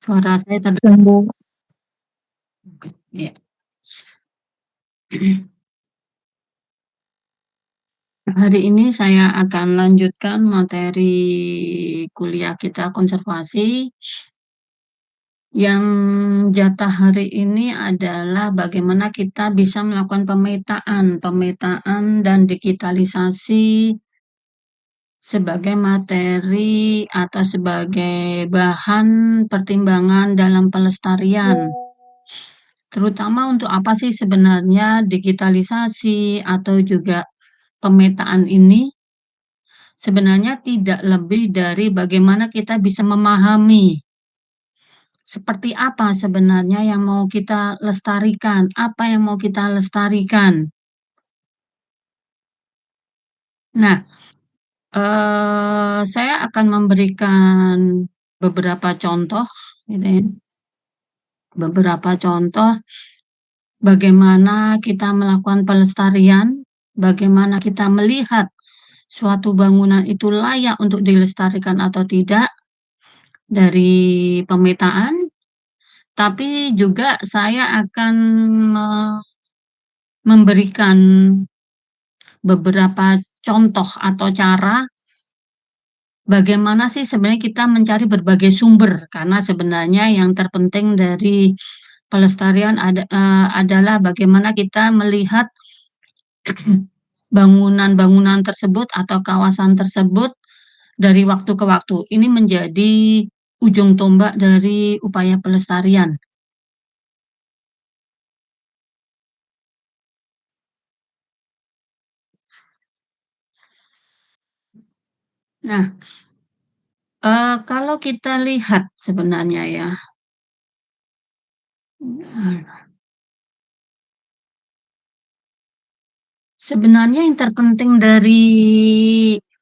Suara saya terganggu. Oke, iya. Hari ini saya akan lanjutkan materi kuliah kita konservasi yang jatah hari ini adalah bagaimana kita bisa melakukan pemetaan dan digitalisasi sebagai materi atau sebagai bahan pertimbangan dalam pelestarian. Terutama untuk apa sih sebenarnya digitalisasi atau juga pemetaan ini? Sebenarnya tidak lebih dari bagaimana kita bisa memahami seperti apa sebenarnya yang mau kita lestarikan, apa yang mau kita lestarikan. Nah, saya akan memberikan beberapa contoh, gitu ya. Beberapa contoh bagaimana kita melakukan pelestarian, bagaimana kita melihat suatu bangunan itu layak untuk dilestarikan atau tidak dari pemetaan, tapi juga saya akan memberikan beberapa contoh atau cara bagaimana sih sebenarnya kita mencari berbagai sumber, karena sebenarnya yang terpenting dari pelestarian adalah bagaimana kita melihat bangunan-bangunan tersebut atau kawasan tersebut dari waktu ke waktu. Ini menjadi ujung tombak dari upaya pelestarian. Nah, kalau kita lihat sebenarnya ya, sebenarnya yang terpenting dari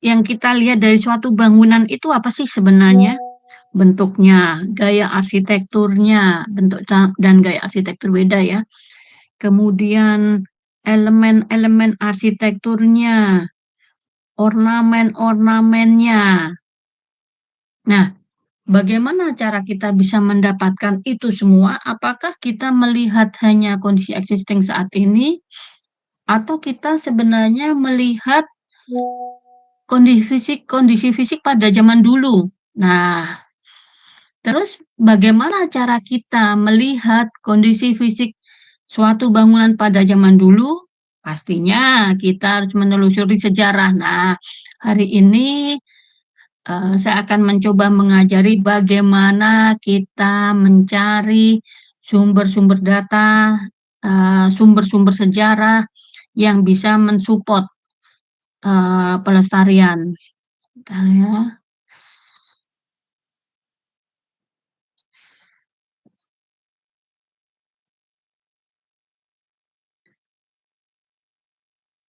yang kita lihat dari suatu bangunan itu apa sih sebenarnya? Bentuknya, gaya arsitekturnya, dan gaya arsitektur beda ya. Kemudian elemen-elemen arsitekturnya, ornamen-ornamennya. Nah, bagaimana cara kita bisa mendapatkan itu semua? Apakah kita melihat hanya kondisi existing saat ini, atau kita sebenarnya melihat kondisi fisik pada zaman dulu? Nah, terus bagaimana cara kita melihat kondisi fisik suatu bangunan pada zaman dulu? Pastinya kita harus menelusuri sejarah. Nah, hari ini saya akan mencoba mengajari bagaimana kita mencari sumber-sumber data, sumber-sumber sejarah yang bisa mensupport pelestarian. Bentar ya.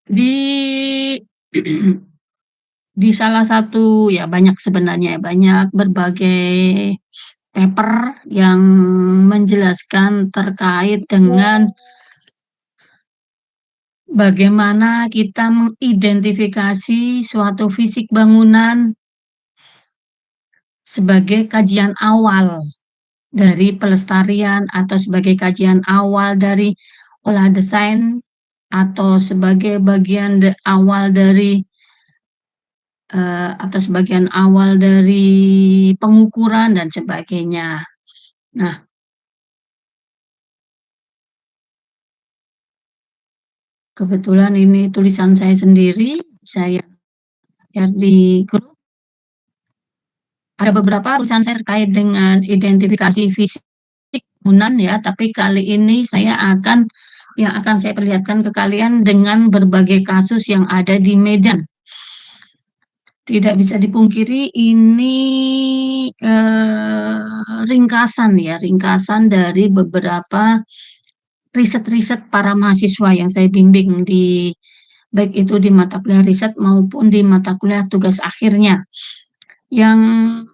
Di di salah satu ya banyak sebenarnya ya, banyak berbagai paper yang menjelaskan terkait dengan bagaimana kita mengidentifikasi suatu fisik bangunan sebagai kajian awal dari pelestarian atau sebagai kajian awal dari olah desain atau sebagai bagian awal dari atau sebagian awal dari pengukuran dan sebagainya. Nah, kebetulan ini tulisan saya sendiri, saya share di grup. Ada beberapa tulisan saya terkait dengan identifikasi fisik bangunan ya, tapi kali ini yang akan saya perlihatkan ke kalian dengan berbagai kasus yang ada di Medan. Tidak bisa dipungkiri ini ringkasan dari beberapa riset-riset para mahasiswa yang saya bimbing baik itu di mata kuliah riset maupun di mata kuliah tugas akhirnya. Yang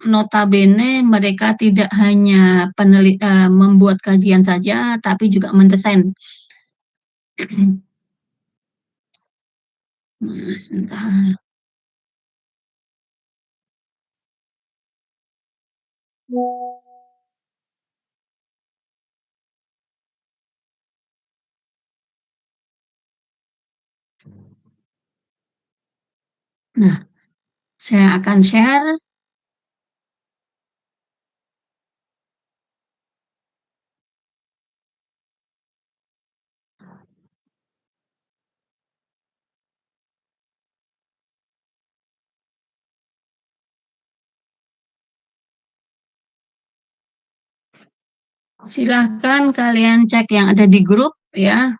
notabene mereka tidak hanya membuat kajian saja, tapi juga mendesain. Nah, sebentar. Nah, saya akan share. Silahkan kalian cek yang ada di grup ya.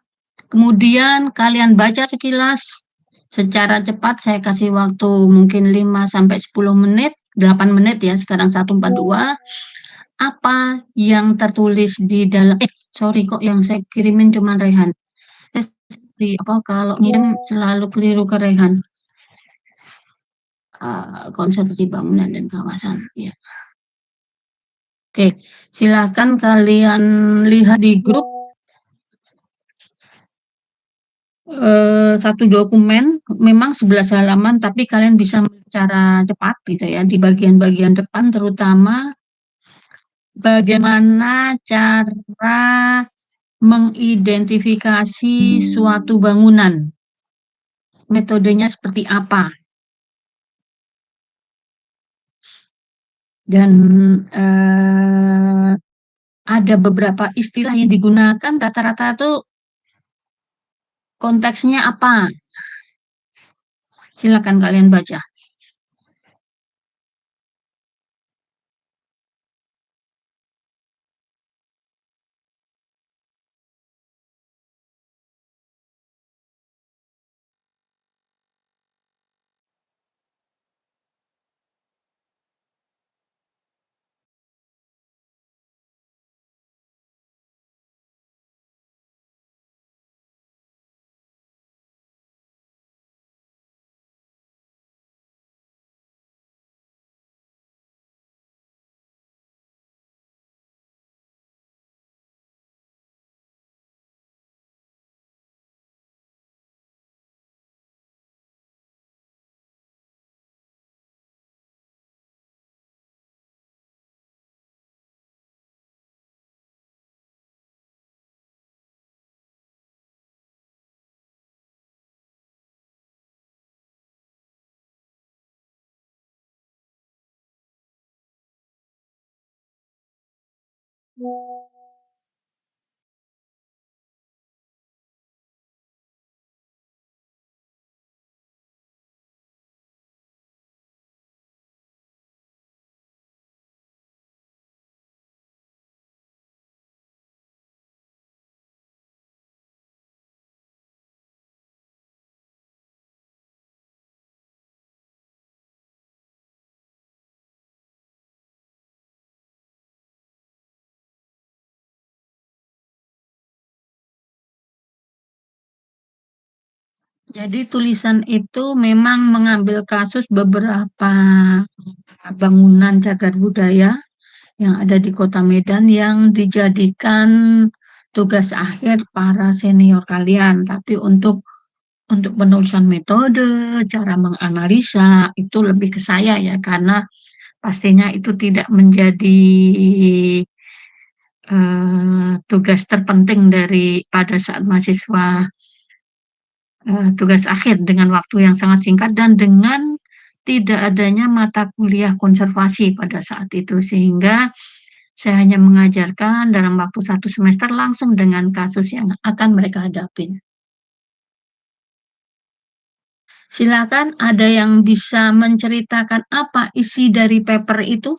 Kemudian kalian baca sekilas secara cepat. Saya kasih waktu mungkin 5 sampai 10 menit, 8 menit ya. Sekarang 1:42. Apa yang tertulis di dalam sorry kok yang saya kirimin cuma Rehan. Apa kalau ngirim selalu keliru ke Rehan. Konservasi bangunan dan kawasan ya. Oke, silakan kalian lihat di grup satu dokumen memang 11 halaman tapi kalian bisa secara cepat gitu ya di bagian-bagian depan terutama bagaimana cara mengidentifikasi suatu bangunan, metodenya seperti apa dan ada beberapa istilah yang digunakan rata-rata itu konteksnya apa? Silakan kalian baca. Jadi tulisan itu memang mengambil kasus beberapa bangunan cagar budaya yang ada di Kota Medan yang dijadikan tugas akhir para senior kalian. Tapi untuk penulisan metode, cara menganalisa itu lebih ke saya ya karena pastinya itu tidak menjadi tugas terpenting dari pada saat mahasiswa tugas akhir dengan waktu yang sangat singkat dan dengan tidak adanya mata kuliah konservasi pada saat itu sehingga saya hanya mengajarkan dalam waktu 1 semester langsung dengan kasus yang akan mereka hadapi. Silakan ada yang bisa menceritakan apa isi dari paper itu?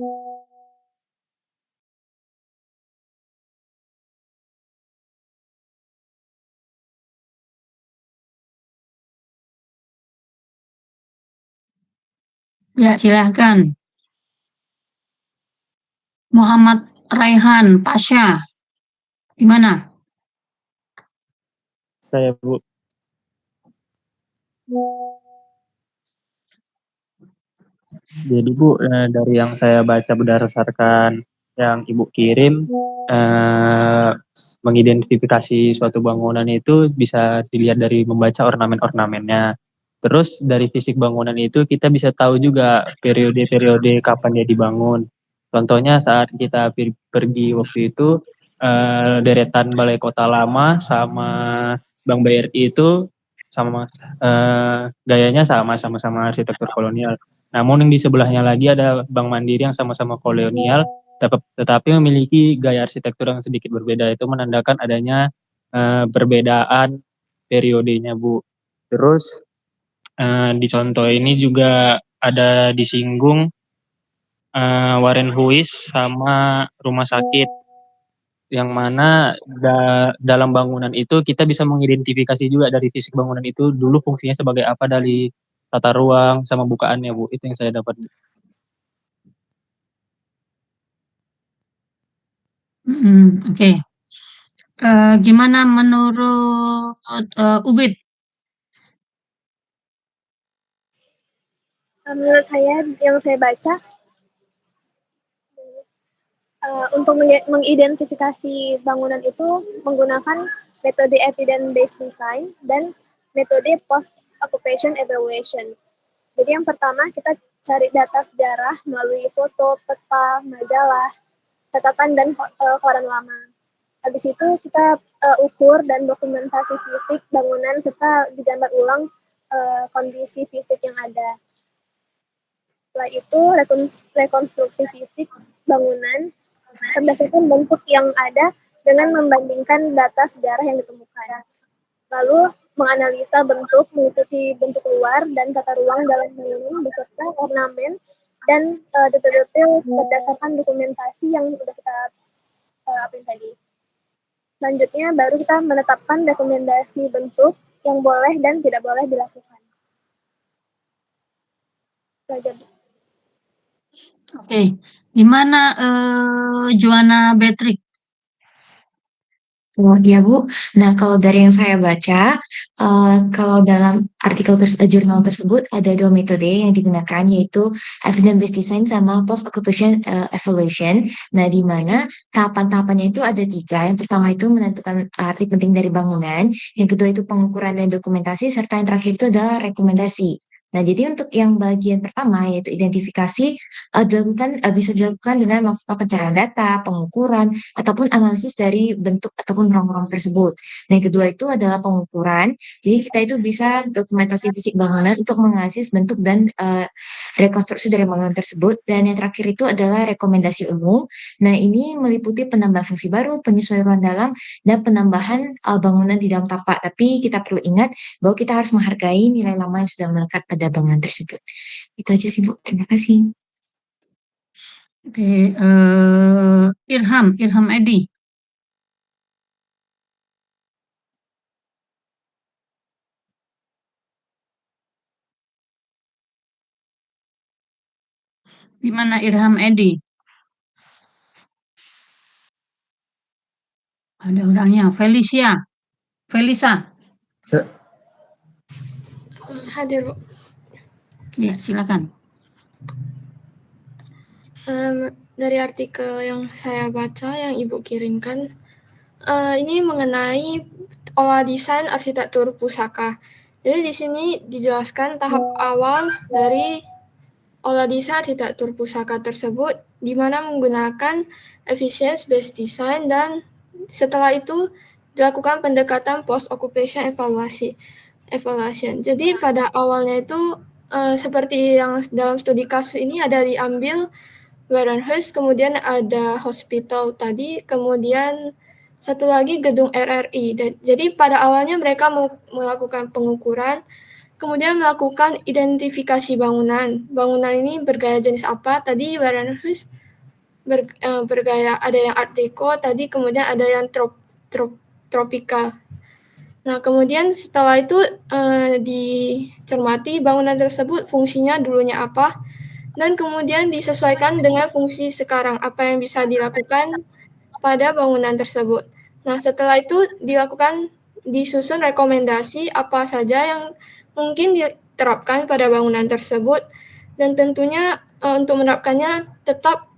Ya, silahkan. Muhammad Raihan Pasha, gimana? Saya Bu, jadi Bu, dari yang saya baca berdasarkan yang Ibu kirim, eh, mengidentifikasi suatu bangunan itu bisa dilihat dari membaca ornamen-ornamennya. Terus dari fisik bangunan itu kita bisa tahu juga periode-periode kapan dia dibangun. Contohnya saat kita pergi waktu itu, deretan Balai Kota Lama sama Bank BRI itu sama gayanya sama-sama arsitektur kolonial. Namun yang di sebelahnya lagi ada Bank Mandiri yang sama-sama kolonial, tetapi memiliki gaya arsitektur yang sedikit berbeda. Itu menandakan adanya perbedaan periodenya, Bu. Terus di contoh ini juga ada disinggung Warren Huis sama rumah sakit yang mana dalam bangunan itu kita bisa mengidentifikasi juga dari fisik bangunan itu dulu fungsinya sebagai apa dari tata ruang sama bukaannya, Bu. Itu yang saya dapat. Oke. Gimana menurut Ubid? Menurut saya yang saya baca, untuk mengidentifikasi bangunan itu menggunakan metode evidence-based design dan metode post-occupation evaluation. Jadi yang pertama kita cari data sejarah melalui foto, peta, majalah, catatan, dan koran lama. Habis itu kita ukur dan dokumentasi fisik bangunan serta digambar ulang kondisi fisik yang ada. Setelah itu rekonstruksi fisik bangunan berdasarkan bentuk yang ada dengan membandingkan data sejarah yang ditemukan. Lalu menganalisa bentuk mengikuti bentuk luar dan tata ruang dalam bangunan beserta ornamen dan detail-detail berdasarkan dokumentasi yang sudah kita apin tadi. Selanjutnya baru kita menetapkan rekomendasi bentuk yang boleh dan tidak boleh dilakukan. Belajar. Oke. Gimana Joanna Patrick? Oh iya Bu, nah kalau dari yang saya baca, kalau dalam artikel jurnal tersebut ada dua metode yang digunakan yaitu evidence-based design sama post-occupation evaluation. Nah di mana tahapan-tahapannya itu ada tiga. Yang pertama itu menentukan arti penting dari bangunan, yang kedua itu pengukuran dan dokumentasi, serta yang terakhir itu adalah rekomendasi. Nah, jadi untuk yang bagian pertama yaitu identifikasi bisa dilakukan dengan melakukan pencarian data, pengukuran, ataupun analisis dari bentuk ataupun ruang-ruang tersebut. Nah, yang kedua itu adalah pengukuran. Jadi kita itu bisa dokumentasi fisik bangunan untuk menganalisis bentuk dan rekonstruksi dari bangunan tersebut. Dan yang terakhir itu adalah rekomendasi umum. Nah, ini meliputi penambahan fungsi baru, penyesuaian ruang dalam, dan penambahan bangunan di dalam tapak. Tapi kita perlu ingat bahwa kita harus menghargai nilai lama yang sudah melekat pada bangunan tersebut. Itu aja sih Bu. Terima kasih. Oke. Irham Edi. Gimana Irham Edi? Ada orangnya. Felisa. Hadir, Bu. Ya, silakan. Dari artikel yang saya baca, yang Ibu kirimkan, ini mengenai olah desain arsitektur pusaka. Jadi di sini dijelaskan tahap awal dari olah desain arsitektur pusaka tersebut, di mana menggunakan evidence-based design dan setelah itu dilakukan pendekatan post-occupation evaluation. Jadi pada awalnya itu seperti yang dalam studi kasus ini ada diambil Warren Huis, kemudian ada hospital tadi, kemudian satu lagi gedung RRI. Jadi pada awalnya mereka melakukan pengukuran kemudian melakukan identifikasi bangunan. Bangunan ini bergaya jenis apa? Tadi Baranhus bergaya, ada yang Art Deco tadi, kemudian ada yang tropikal. Nah, kemudian setelah itu dicermati bangunan tersebut fungsinya dulunya apa, dan kemudian disesuaikan dengan fungsi sekarang, apa yang bisa dilakukan pada bangunan tersebut. Nah, setelah itu disusun rekomendasi apa saja yang mungkin diterapkan pada bangunan tersebut, dan tentunya untuk menerapkannya tetap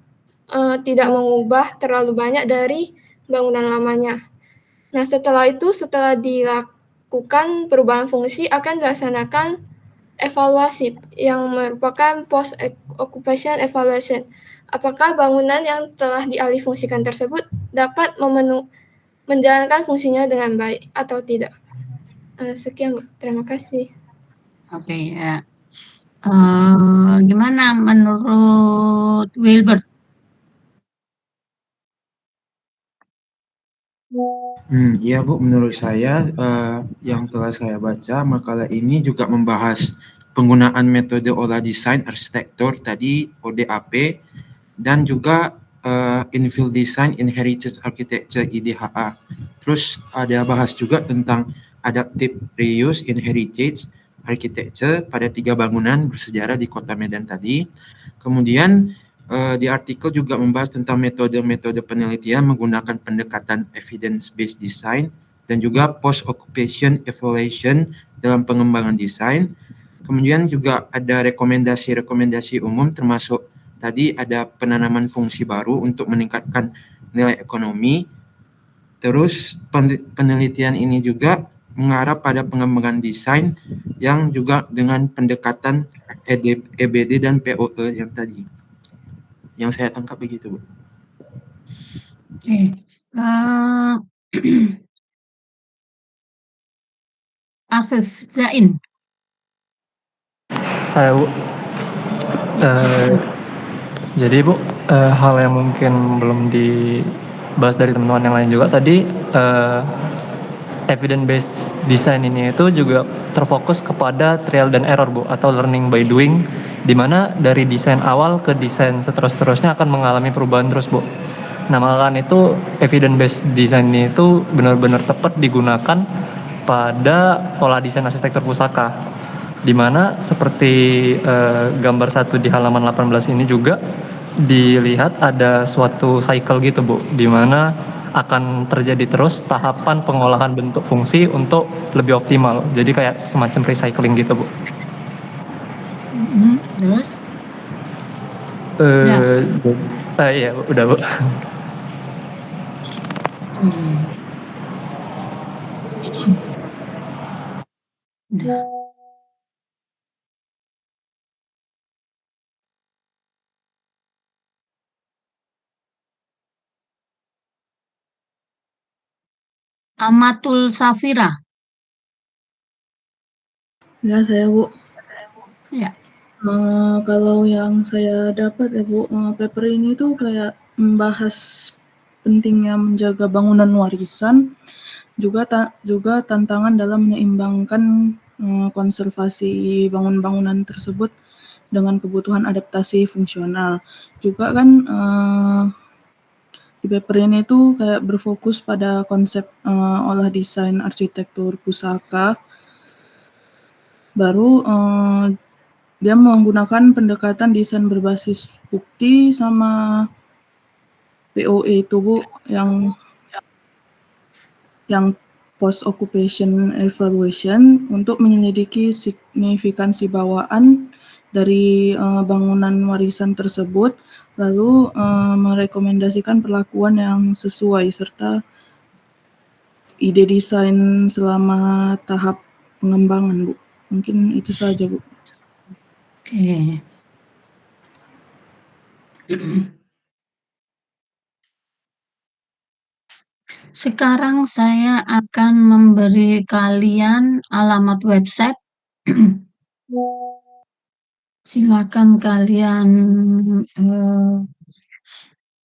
tidak mengubah terlalu banyak dari bangunan lamanya. Nah, setelah dilakukan perubahan fungsi akan dilaksanakan evaluasi yang merupakan post occupation evaluation. Apakah bangunan yang telah dialihfungsikan tersebut dapat menjalankan fungsinya dengan baik atau tidak? Sekian, Bu. Terima kasih. Oke, ya. Gimana menurut Wilbert? Iya Bu, menurut saya yang telah saya baca, makalah ini juga membahas penggunaan metode olah desain arsitektur tadi ODAP dan juga infill design inherited architecture IDHA. Terus ada bahas juga tentang adaptive reuse in heritage architecture pada 3 bangunan bersejarah di Kota Medan tadi. Kemudian di artikel juga membahas tentang metode-metode penelitian menggunakan pendekatan evidence-based design dan juga post-occupation evaluation dalam pengembangan desain. Kemudian juga ada rekomendasi-rekomendasi umum termasuk tadi ada penanaman fungsi baru untuk meningkatkan nilai ekonomi. Terus penelitian ini juga mengarah pada pengembangan desain yang juga dengan pendekatan EBD dan POE yang tadi. Yang saya tangkap begitu, Bu. Oke. Afif Zain. Saya, Bu. Jadi, Bu, hal yang mungkin belum dibahas dari teman-teman yang lain juga tadi, evidence based design ini itu juga terfokus kepada trial dan error, Bu, atau learning by doing, di mana dari desain awal ke desain seterusnya akan mengalami perubahan terus, Bu. Nah, malahan itu evidence based design ini itu benar-benar tepat digunakan pada pola desain arsitektur pusaka, di mana seperti gambar 1 di halaman 18 ini juga dilihat ada suatu cycle gitu, Bu, di mana akan terjadi terus tahapan pengolahan bentuk fungsi untuk lebih optimal. Jadi kayak semacam recycling gitu, Bu. Terus? Iya, udah, Bu. Udah. Amatul Safira. Ya, saya, Bu. Ya. Kalau yang saya dapat ya, Bu, paper ini tuh kayak membahas pentingnya menjaga bangunan warisan, juga tantangan dalam menyeimbangkan konservasi bangunan-bangunan tersebut dengan kebutuhan adaptasi fungsional. Juga kan di paper ini tuh kayak berfokus pada konsep olah desain arsitektur pusaka. Baru dia menggunakan pendekatan desain berbasis bukti sama POE itu, Bu, yang post occupation evaluation untuk menyelidiki signifikansi bawaan dari bangunan warisan tersebut, lalu merekomendasikan perlakuan yang sesuai serta ide desain selama tahap pengembangan, Bu. Mungkin itu saja, Bu. Oke. Sekarang saya akan memberi kalian alamat website. Silakan kalian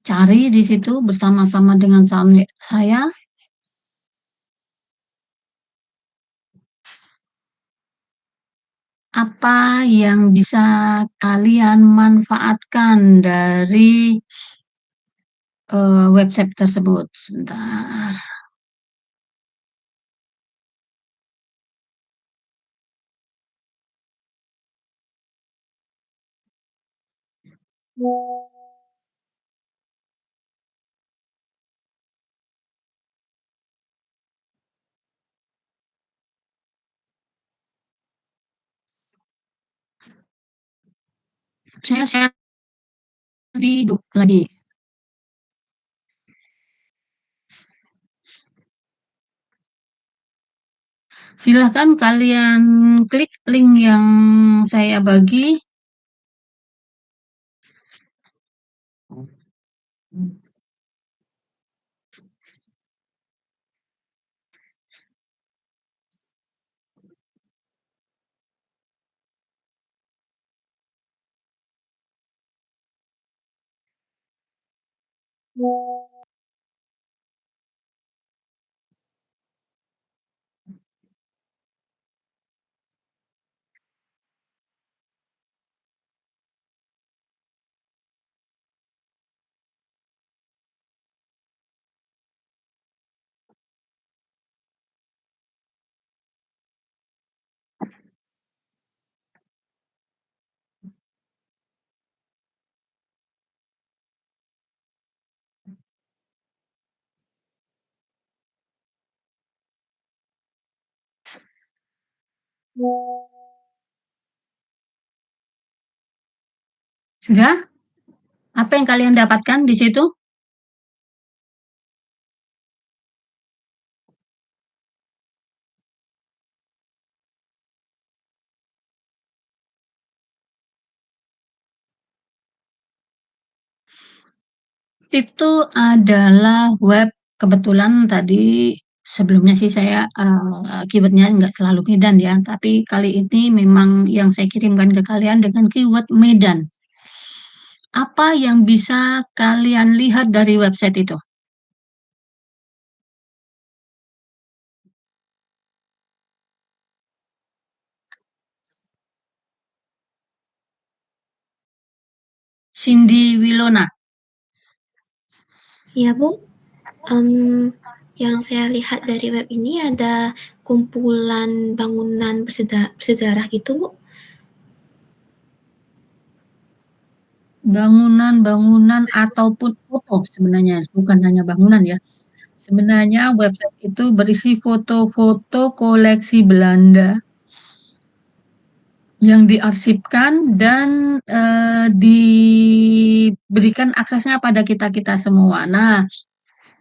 cari di situ bersama-sama dengan saya. apa yang bisa kalian manfaatkan dari website tersebut? Sebentar. Saya share di lagi. Silahkan kalian klik link yang saya bagi. Sudah? Apa yang kalian dapatkan di situ? Itu adalah web, kebetulan tadi sebelumnya sih saya keywordnya nggak selalu Medan ya, tapi kali ini memang yang saya kirimkan ke kalian dengan keyword Medan. Apa yang bisa kalian lihat dari website itu? Cindy Wilona. Iya, Bu. Yang saya lihat dari web ini ada kumpulan bangunan bersejarah gitu, Bu. Bangunan-bangunan ataupun foto sebenarnya, bukan hanya bangunan ya. Sebenarnya website itu berisi foto-foto koleksi Belanda yang diarsipkan dan diberikan aksesnya pada kita-kita semua. Nah,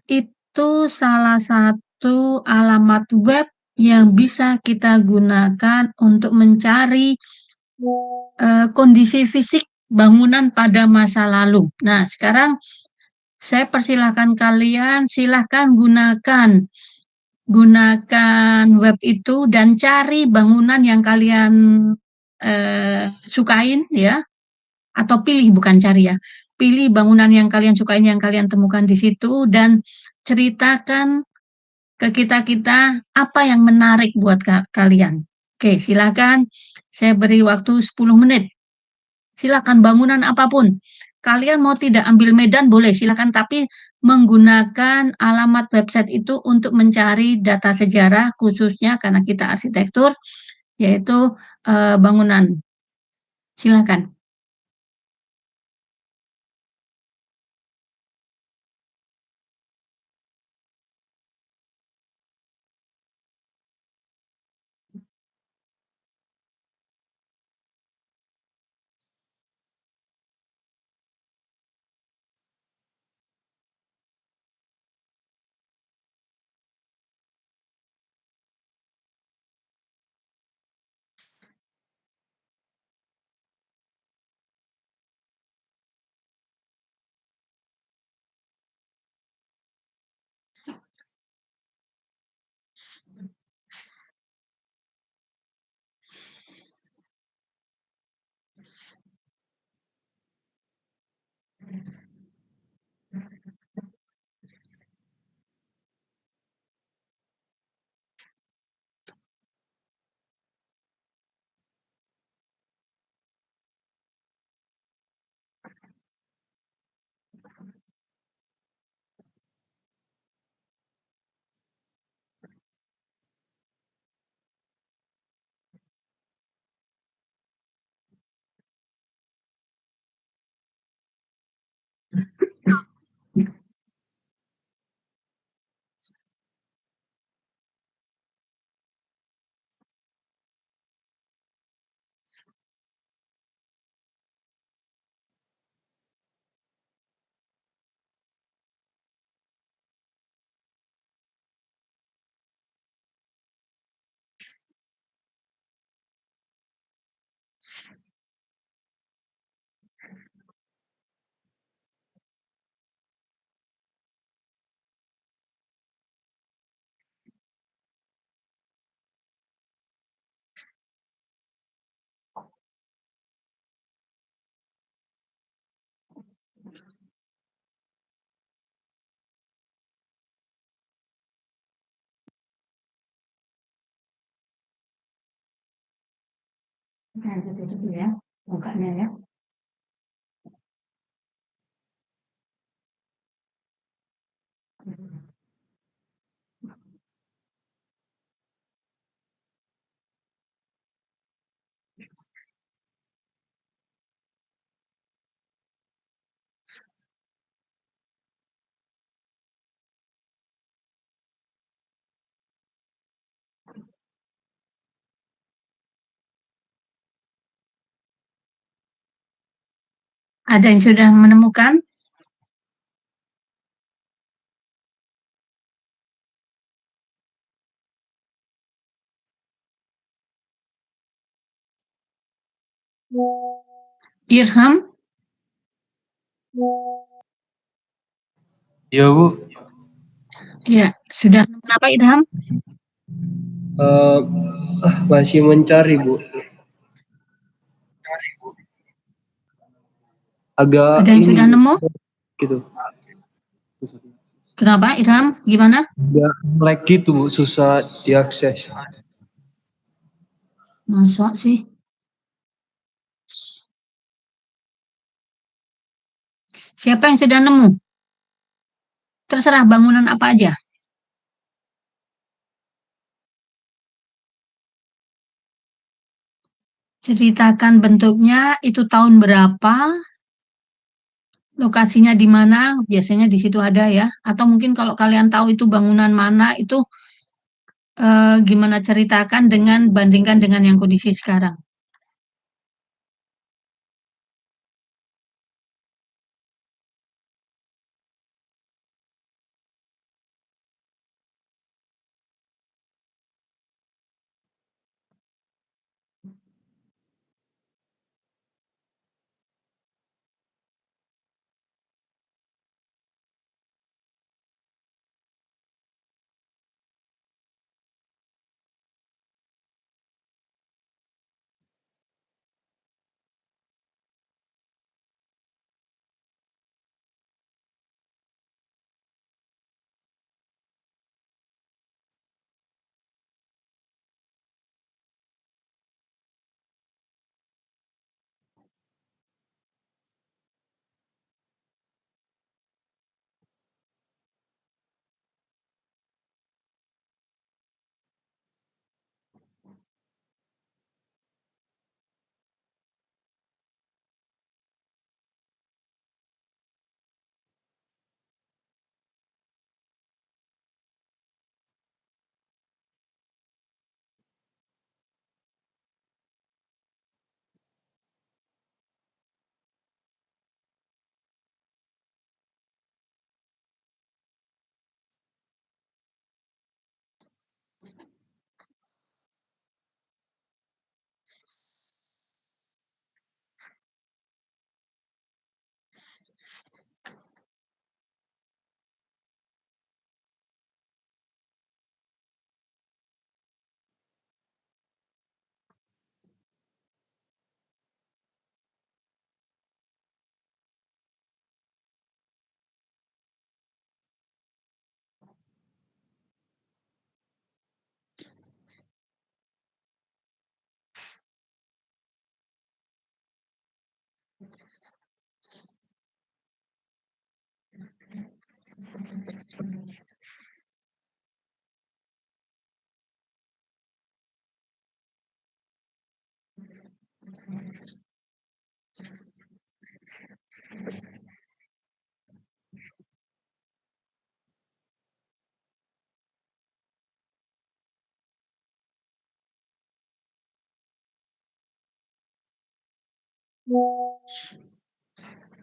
itu salah satu alamat web yang bisa kita gunakan untuk mencari kondisi fisik bangunan pada masa lalu. Nah, sekarang saya persilahkan kalian, silahkan gunakan web itu dan cari bangunan yang kalian sukain ya, atau pilih bukan cari ya, pilih bangunan yang kalian sukain yang kalian temukan di situ dan ceritakan ke kita-kita apa yang menarik buat kalian. Oke, silakan. Saya beri waktu 10 menit. Silakan bangunan apapun. Kalian mau tidak ambil medan boleh, silakan, tapi menggunakan alamat website itu untuk mencari data sejarah khususnya karena kita arsitektur, yaitu bangunan. Silakan. Nah, itu dulu ya, bukanya ya. Ada yang sudah menemukan? Irham? Iya Bu, Ya, sudah menemukan apa Irham? masih mencari Bu. Agak Ada yang ini sudah Bu, nemu? gitu. Kenapa Irham? Gimana? Agak lag gitu Bu, susah diakses. Masa sih? Siapa yang sudah nemu? Terserah bangunan apa aja. Ceritakan bentuknya, itu tahun berapa, lokasinya di mana, biasanya di situ ada ya. Atau mungkin kalau kalian tahu itu bangunan mana, itu gimana ceritakan dengan bandingkan dengan yang kondisi sekarang.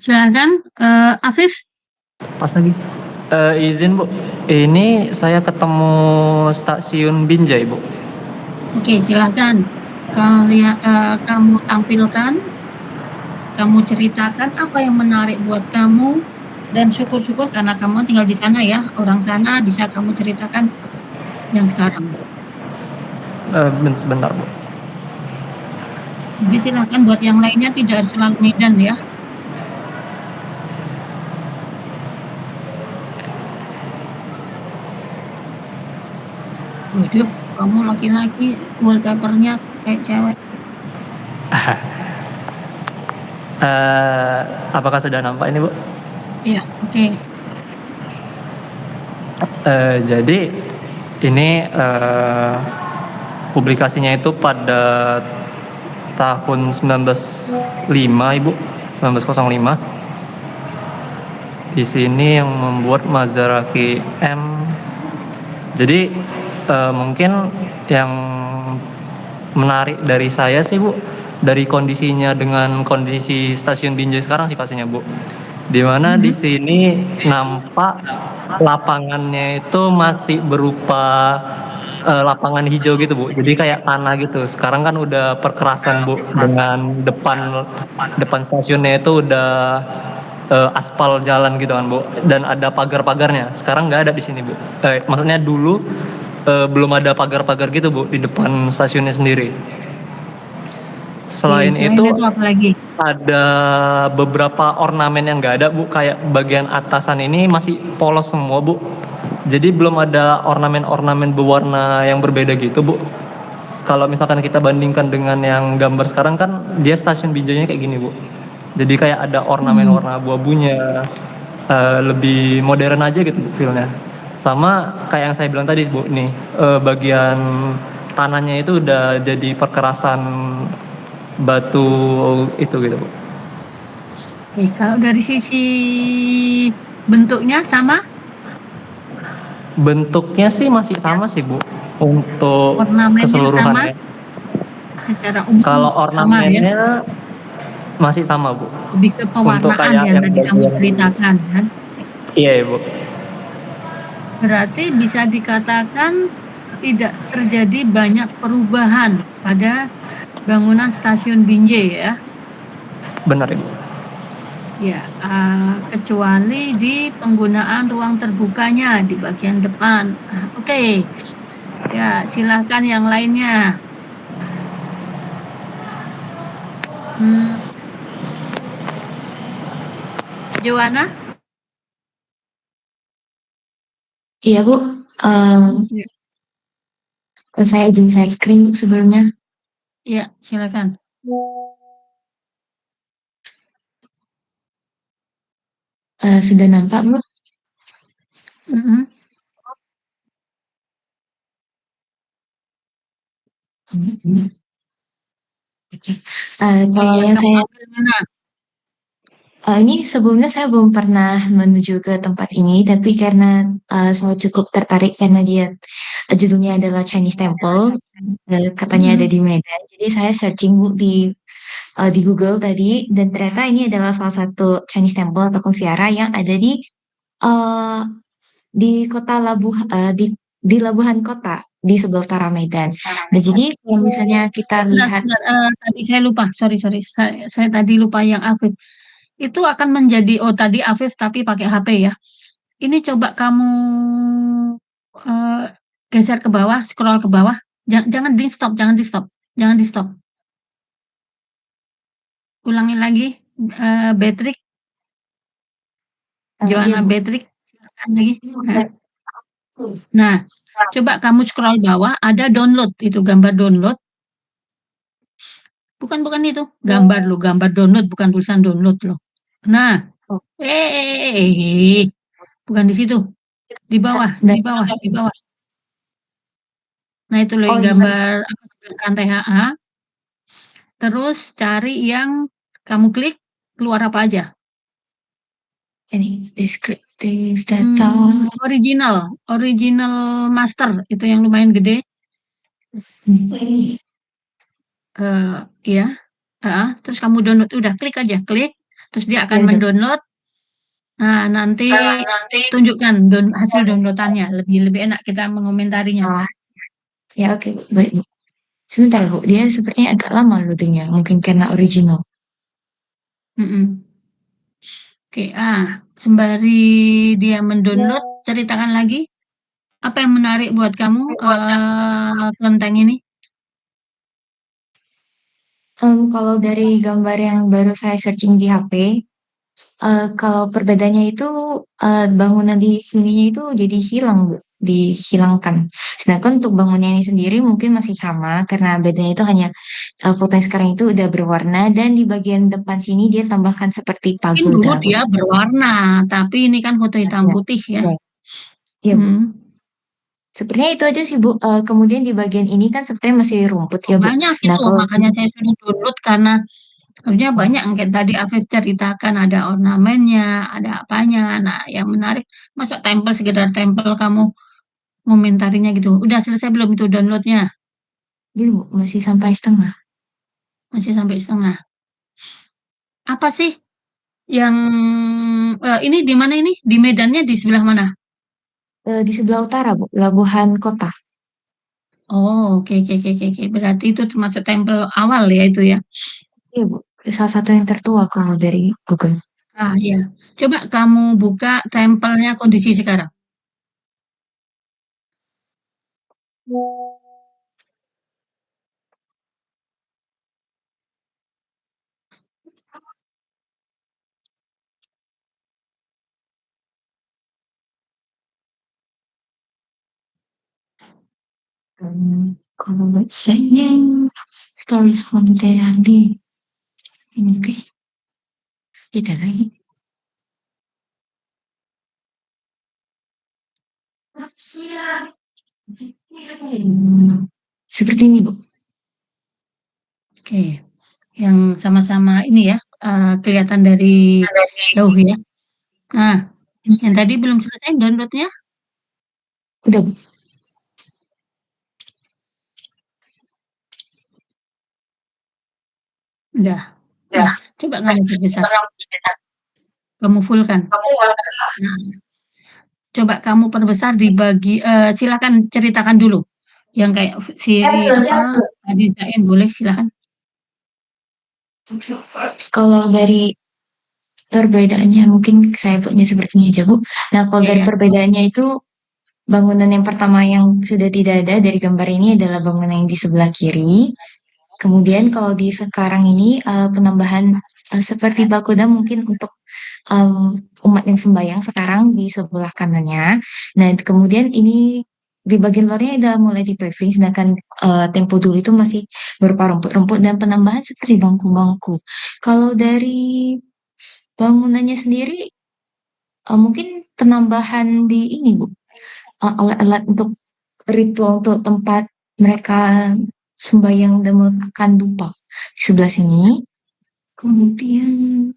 Silakan, Afif. Pas lagi. Izin Bu, ini saya ketemu stasiun Binjai Bu. Oke, silakan. Kamu tampilkan, kamu ceritakan apa yang menarik buat kamu, dan syukur-syukur karena kamu tinggal di sana ya, orang sana bisa kamu ceritakan yang sekarang. Sebentar Bu. Jadi silakan buat yang lainnya tidak harus selalu Medan ya. Waduh, kamu laki-laki wallpapernya kayak cewek. Apakah sudah nampak ini, Bu? Iya, oke. Jadi ini publikasinya itu pada tahun 1905, Ibu, 1905. Di sini yang membuat Mazaraki M. Jadi mungkin yang menarik dari saya sih, Bu, dari kondisinya dengan kondisi stasiun Binjai sekarang sih pastinya, Bu. Dimana di sini nampak lapangannya itu masih berupa lapangan hijau gitu, Bu. Jadi kayak tanah gitu. Sekarang kan udah perkerasan, Bu, dengan depan stasiunnya itu udah aspal jalan gitu kan, Bu. Dan ada pagar-pagarnya. Sekarang nggak ada di sini, Bu. Maksudnya dulu belum ada pagar-pagar gitu, Bu, di depan stasiunnya sendiri. Selain itu apa lagi? ada beberapa ornamen yang nggak ada, Bu. Kayak bagian atasan ini masih polos semua, Bu. Jadi belum ada ornamen-ornamen berwarna yang berbeda gitu, Bu. Kalau misalkan kita bandingkan dengan yang gambar sekarang kan dia stasiun Binjainya kayak gini, Bu. Jadi kayak ada ornamen warna abu-abunya, lebih modern aja gitu, Bu, feel-nya. Sama kayak yang saya bilang tadi, Bu, nih bagian tanahnya itu udah jadi perkerasan batu itu gitu, Bu. Oke, kalau dari sisi bentuknya sama? Bentuknya sih masih sama sih, Bu, untuk Ornamennya keseluruhannya. Secara umum Kalau sama ya? ornamennya masih sama, Bu. Lebih ke Untuk pewarnaan kayak yang tadi kamu bagian- ceritakan kan? Iya, Bu. Berarti bisa dikatakan tidak terjadi banyak perubahan pada bangunan stasiun Binjai ya? Benar, Ibu. Ya, kecuali di penggunaan ruang terbukanya di bagian depan. Oke. Ya, silakan yang lainnya. Joanna? Iya, Bu. Saya izin share screen, Bu, sebelumnya. Iya, silakan. Sudah nampak, Bu? Oke. Kalau yang saya ini sebelumnya saya belum pernah menuju ke tempat ini, tapi karena saya cukup tertarik karena dia judulnya adalah Chinese Temple, katanya ada di Medan. Jadi saya searching, Bu, di Google tadi, dan ternyata ini adalah salah satu Chinese Temple ataupun vihara yang ada di kota di Labuhan Kota di sebelah utara Medan. Nah, jadi kalau misalnya kita lihat, tadi saya lupa, sorry, saya tadi lupa yang Afif. Itu akan menjadi, tadi Afif tapi pakai HP ya. Ini coba kamu geser ke bawah, scroll ke bawah. Jangan di stop. Ulangi lagi, Beatrix. Joanna Beatrix, silakan lagi. Nah, coba kamu scroll bawah, ada download, itu gambar download. Bukan itu, gambar download, bukan tulisan download loh. Nah, bukan di situ, di bawah. Nah, itu loh gambar rantai HA. Terus cari yang kamu klik, keluar apa aja? ini descriptive data. Original master, itu yang lumayan gede. Ya. Terus kamu download, udah klik aja, terus dia akan mendownload. Nah, nanti tunjukkan hasil downloadannya, lebih enak kita mengomentarinya. Ya, oke, Bu. Baik, Bu. Sebentar, Bu, dia sepertinya agak lama loadingnya, mungkin karena original. Oke, sembari dia mendownload, ceritakan lagi apa yang menarik buat kamu kelenteng ini? Kalau dari gambar yang baru saya searching di HP, kalau perbedaannya itu bangunan di sininya itu jadi hilang, Bu, dihilangkan. Sedangkan untuk bangunnya ini sendiri mungkin masih sama karena bedanya itu hanya foto yang sekarang itu udah berwarna dan di bagian depan sini dia tambahkan seperti Mungkin dulu pagoda, Bu. dia berwarna, tapi ini kan foto hitam Ya, putih ya. ya, ya, Bu. Hmm. Sepertinya itu aja sih, Bu. Kemudian di bagian ini kan sepertinya masih rumput ya, Bu. Banyak Nah, itu, kalau makanya saya suruh download karena harusnya banyak yang kayak tadi Afif ceritakan ada ornamennya, ada apanya. Nah, yang menarik masa tempel sekedar tempel kamu ngomentarinya gitu. Udah selesai belum itu downloadnya? belum, Bu. Masih sampai setengah. Masih sampai setengah. Apa sih yang ini di mana ini? Di Medannya di sebelah mana? Di sebelah utara, Bu. Labuhan Kota. Oh, oke oke oke oke. Oke. Berarti itu termasuk tempel awal ya itu ya. Iya, Bu. Salah satu yang tertua kalau dari Google. Ah, ya. Coba kamu buka tempelnya kondisi sekarang. Kalau websitenya Stories from TRD. Ini kayak kita lagi. Seperti ini, Bu. Oke. Yang sama-sama ini ya, kelihatan dari jauh ya. Nah, yang tadi belum selesai downloadnya? Udah, Bu. Udah. Nah, coba kamu perbesar. Kamu fullkan. Nah, coba kamu perbesar silakan ceritakan dulu. Yang kayak si apa tadi Zain boleh silakan. Kalau dari perbedaannya mungkin saya buatnya sepertinya aja, Bu. Nah, kalau dari Iya. perbedaannya itu bangunan yang pertama yang sudah tidak ada dari gambar ini adalah bangunan yang di sebelah kiri. Kemudian kalau di sekarang ini penambahan seperti pagoda mungkin untuk umat yang sembahyang sekarang di sebelah kanannya. Nah, kemudian ini di bagian luarnya udah mulai di paving, sedangkan tempo dulu itu masih berupa rumput-rumput dan penambahan seperti bangku-bangku. Kalau dari bangunannya sendiri mungkin penambahan di ini, Bu. Alat-alat untuk ritual untuk tempat mereka sembahyang dan meletakkan dupa di sebelah sini. Kemudian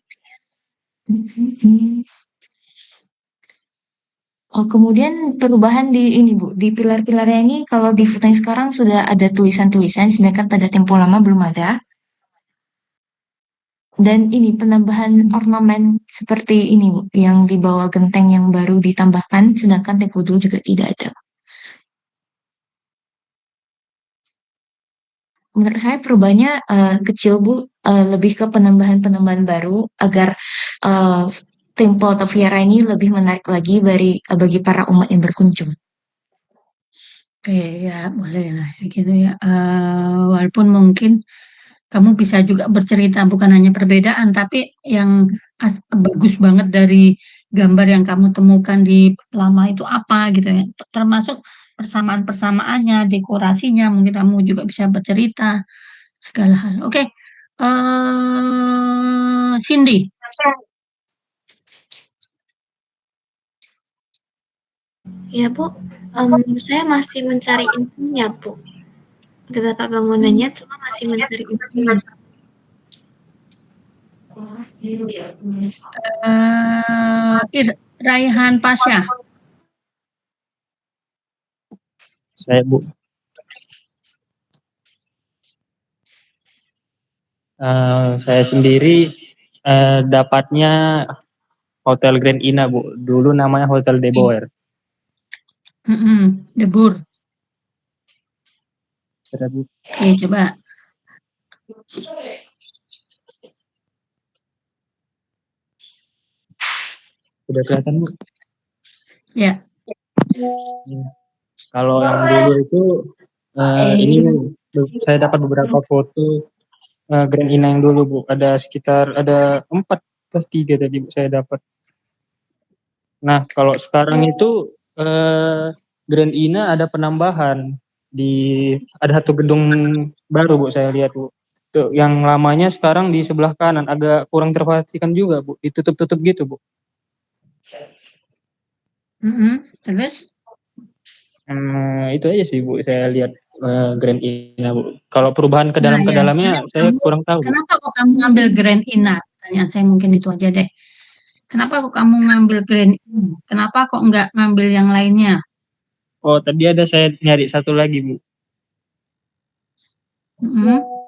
kemudian perubahan di ini, Bu, di pilar-pilarnya ini kalau di foto yang sekarang sudah ada tulisan-tulisan, sedangkan pada tempo lama belum ada. Dan ini penambahan ornamen seperti ini, Bu, yang di bawah genteng yang baru ditambahkan, sedangkan tempo dulu juga tidak ada. Menurut saya perubahannya kecil, Bu. Lebih ke penambahan-penambahan baru agar tempo atau Viera ini lebih menarik lagi bagi para umat yang berkunjung. Oke, ya boleh lah ya gitu ya. Walaupun mungkin kamu bisa juga bercerita bukan hanya perbedaan, tapi yang bagus banget dari gambar yang kamu temukan di lama itu apa gitu ya. Termasuk persamaan-persamaannya, dekorasinya, mungkin kamu juga bisa bercerita segala hal. Oke, Cindy. Ya, Bu. Saya masih mencari infonya, Bu. Udah dapat bangunannya, cuma masih mencari infonya. Raihan Pasha. Saya, Bu. Saya sendiri dapatnya Hotel Grand Ina, Bu. Dulu namanya Hotel De Boer. Debur. Sudah, Bu. Oke, coba. Sudah kelihatan, Bu? Ya. Kalau yang dulu itu ini saya dapat beberapa foto Grand Ina yang dulu, Bu. Ada 4 atau 3 tadi, Bu, saya dapat. Nah, kalau sekarang itu Grand Ina ada penambahan ada satu gedung baru, Bu, saya lihat, Bu. Tuh, yang lamanya sekarang di sebelah kanan agak kurang terperhatikan juga, Bu. Ditutup-tutup gitu, Bu. Terus? Itu aja sih, Bu. Saya lihat Grand Ina, Bu. Kalau perubahan ke Nah, dalam ke ya, dalamnya saya kurang tahu, Bu. kenapa kok kamu ngambil Grand Ina? Pertanyaan saya mungkin itu aja deh. Kenapa kok kamu ngambil Grand Ina? Kenapa kok nggak ngambil yang lainnya? Oh, tadi ada saya nyari satu lagi, Bu.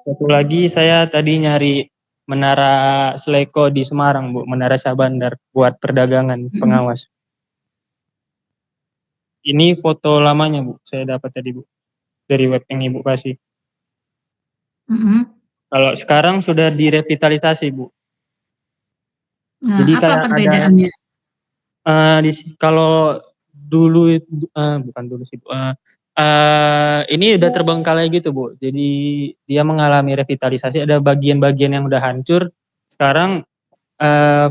Satu lagi saya tadi nyari Menara Sleko di Semarang, Bu. Menara Syahbandar buat perdagangan pengawas. Ini foto lamanya, Bu. Saya dapat tadi, Bu. Dari web yang Ibu kasih. Kalau sekarang sudah direvitalisasi, Bu. Nah, Jadi apa kayak perbedaannya? kalau dulu bukan dulu sih, Bu. Ini udah terbengkalai gitu, Bu. Jadi dia mengalami revitalisasi, ada bagian-bagian yang udah hancur. Sekarang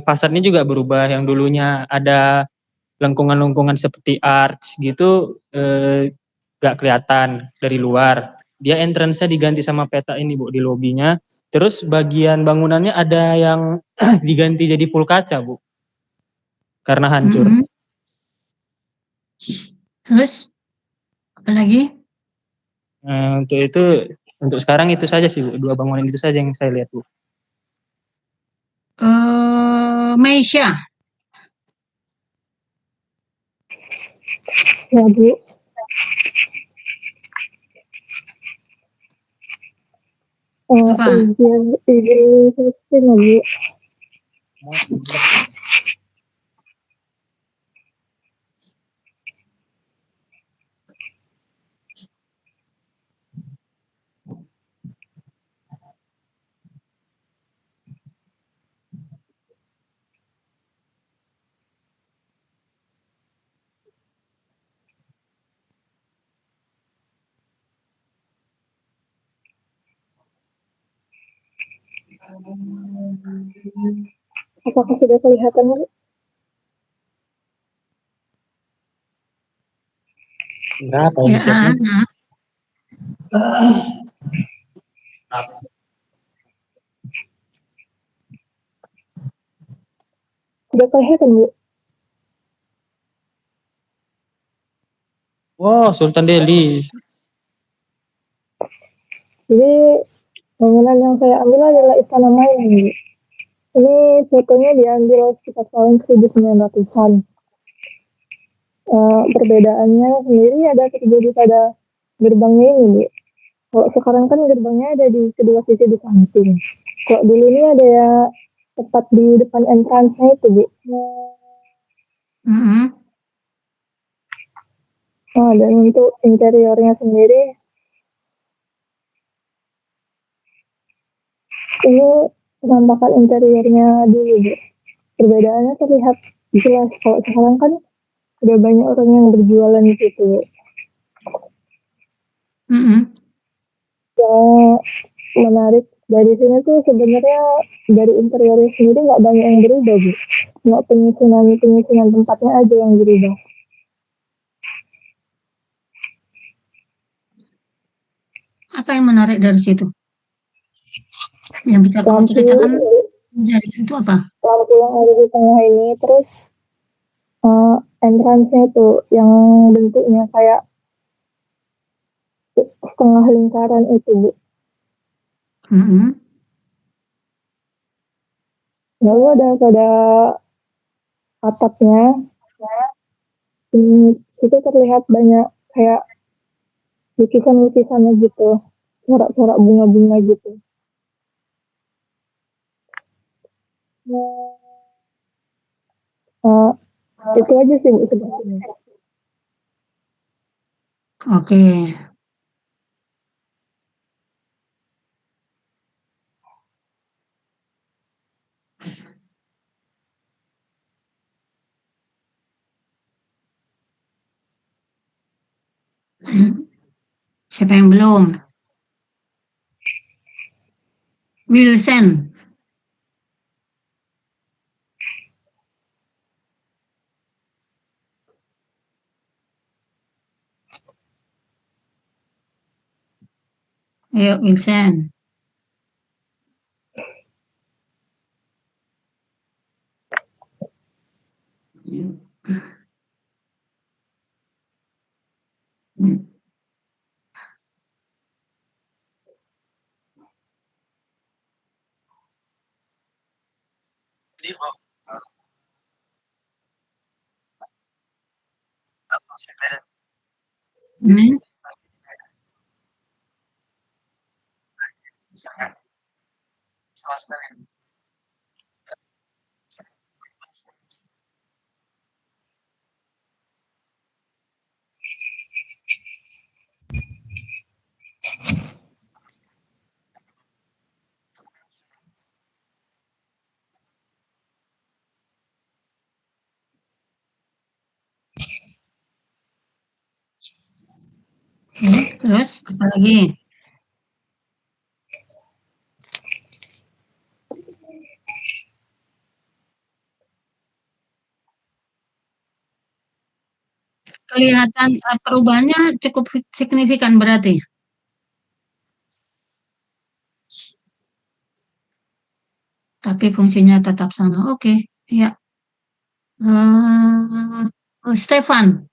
fasadnya juga berubah. Yang dulunya ada lengkungan-lengkungan seperti arch gitu, gak kelihatan dari luar. Dia entrance-nya diganti sama peta ini, Bu, di lobinya. Terus bagian bangunannya ada yang diganti jadi full kaca, Bu. Karena hancur. Terus apa lagi? Untuk sekarang itu saja sih, Bu. Dua bangunan itu saja yang saya lihat, Bu. Meisha. Ya, Bu. Apa? Izin question ya, Bu. Apakah sudah kelihatan, Bu? Berapa ini setnya? Sudah kelihatan, Bu? Oh, Sultan Delhi. Jadi bangunan yang saya ambil adalah Istana Maya, Bu. Ini fotonya diambil sekitar tahun 1900-an. Perbedaannya sendiri ada terjadi pada gerbangnya ini, Bu. Kalau sekarang kan gerbangnya ada di kedua sisi di samping. Kalau dulu ini ada ya tepat di depan entrance-nya itu, Bu. Nah, dan untuk interiornya sendiri, ini penampakan interiornya dulu, Bu. Perbedaannya terlihat jelas. Kalau sekarang kan udah banyak orang yang berjualan di situ, Bu. Yang menarik dari sini tuh sebenarnya dari interiornya sendiri nggak banyak yang berubah, Bu. Nggak penyusunan tempatnya aja yang berubah. Apa yang menarik dari situ? Yang bisa kamu ceritakan dari itu apa? Lampu yang ada di tengah ini, terus entrance-nya itu yang bentuknya kayak setengah lingkaran itu, Bu. Lalu ada pada atapnya, situ terlihat banyak kayak lukisan-lukisannya gitu, corak-corak bunga-bunga gitu. Itu aja sih, Bu, sebenarnya. Oke. Siapa yang belum? Wilson. Ayo, Wilson. Hmm. Terus apa lagi? Kelihatan, perubahannya cukup signifikan berarti? Tapi fungsinya tetap sama, oke, iya. Stefan?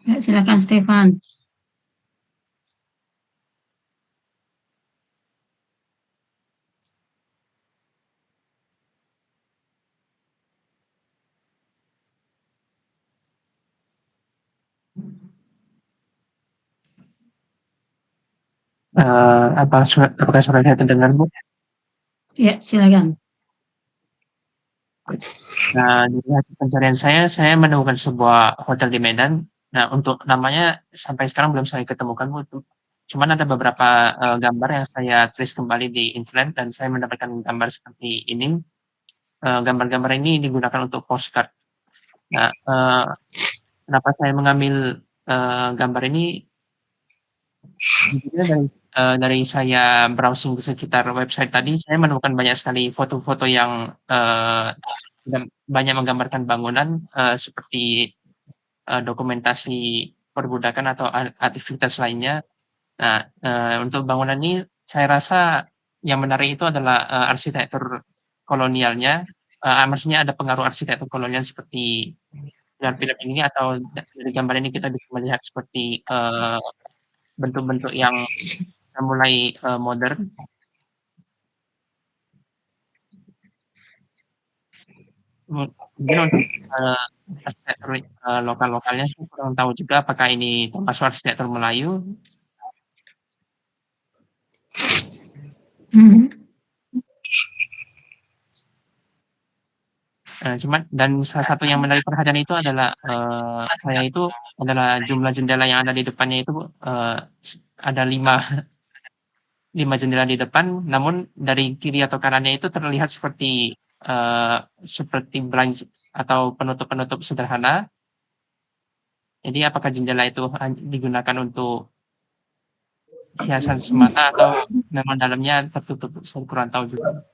Ya, silakan Stefan. Apakah suara saya terdengar, Bu? Ya, silakan. Nah, dari hasil pencarian saya menemukan sebuah hotel di Medan. Nah, untuk namanya sampai sekarang belum saya ketemukan, Bu. Cuman ada beberapa gambar yang saya tulis kembali di internet dan saya mendapatkan gambar seperti ini. Gambar-gambar ini digunakan untuk postcard. Nah, kenapa saya mengambil gambar ini? Jujurnya dari saya browsing di sekitar website tadi, saya menemukan banyak sekali foto-foto yang banyak menggambarkan bangunan seperti dokumentasi perbudakan atau aktivitas lainnya. Nah, untuk bangunan ini saya rasa yang menarik itu adalah arsitektur kolonialnya. Maksudnya ada pengaruh arsitektur kolonial seperti dalam film ini atau dari gambar ini kita bisa melihat seperti bentuk-bentuk yang mulai modern. Mungkin untuk arsitektur lokal-lokalnya saya kurang tahu juga apakah ini termasuk arsitektur Melayu. Cuman dan salah satu yang menarik perhatian itu adalah saya itu adalah jumlah jendela yang ada di depannya itu ada 5 jendela di depan, namun dari kiri atau kanannya itu terlihat seperti blinds atau penutup-penutup sederhana. Jadi apakah jendela itu digunakan untuk hiasan semata atau memang dalamnya tertutup? Saya kurang tahu juga.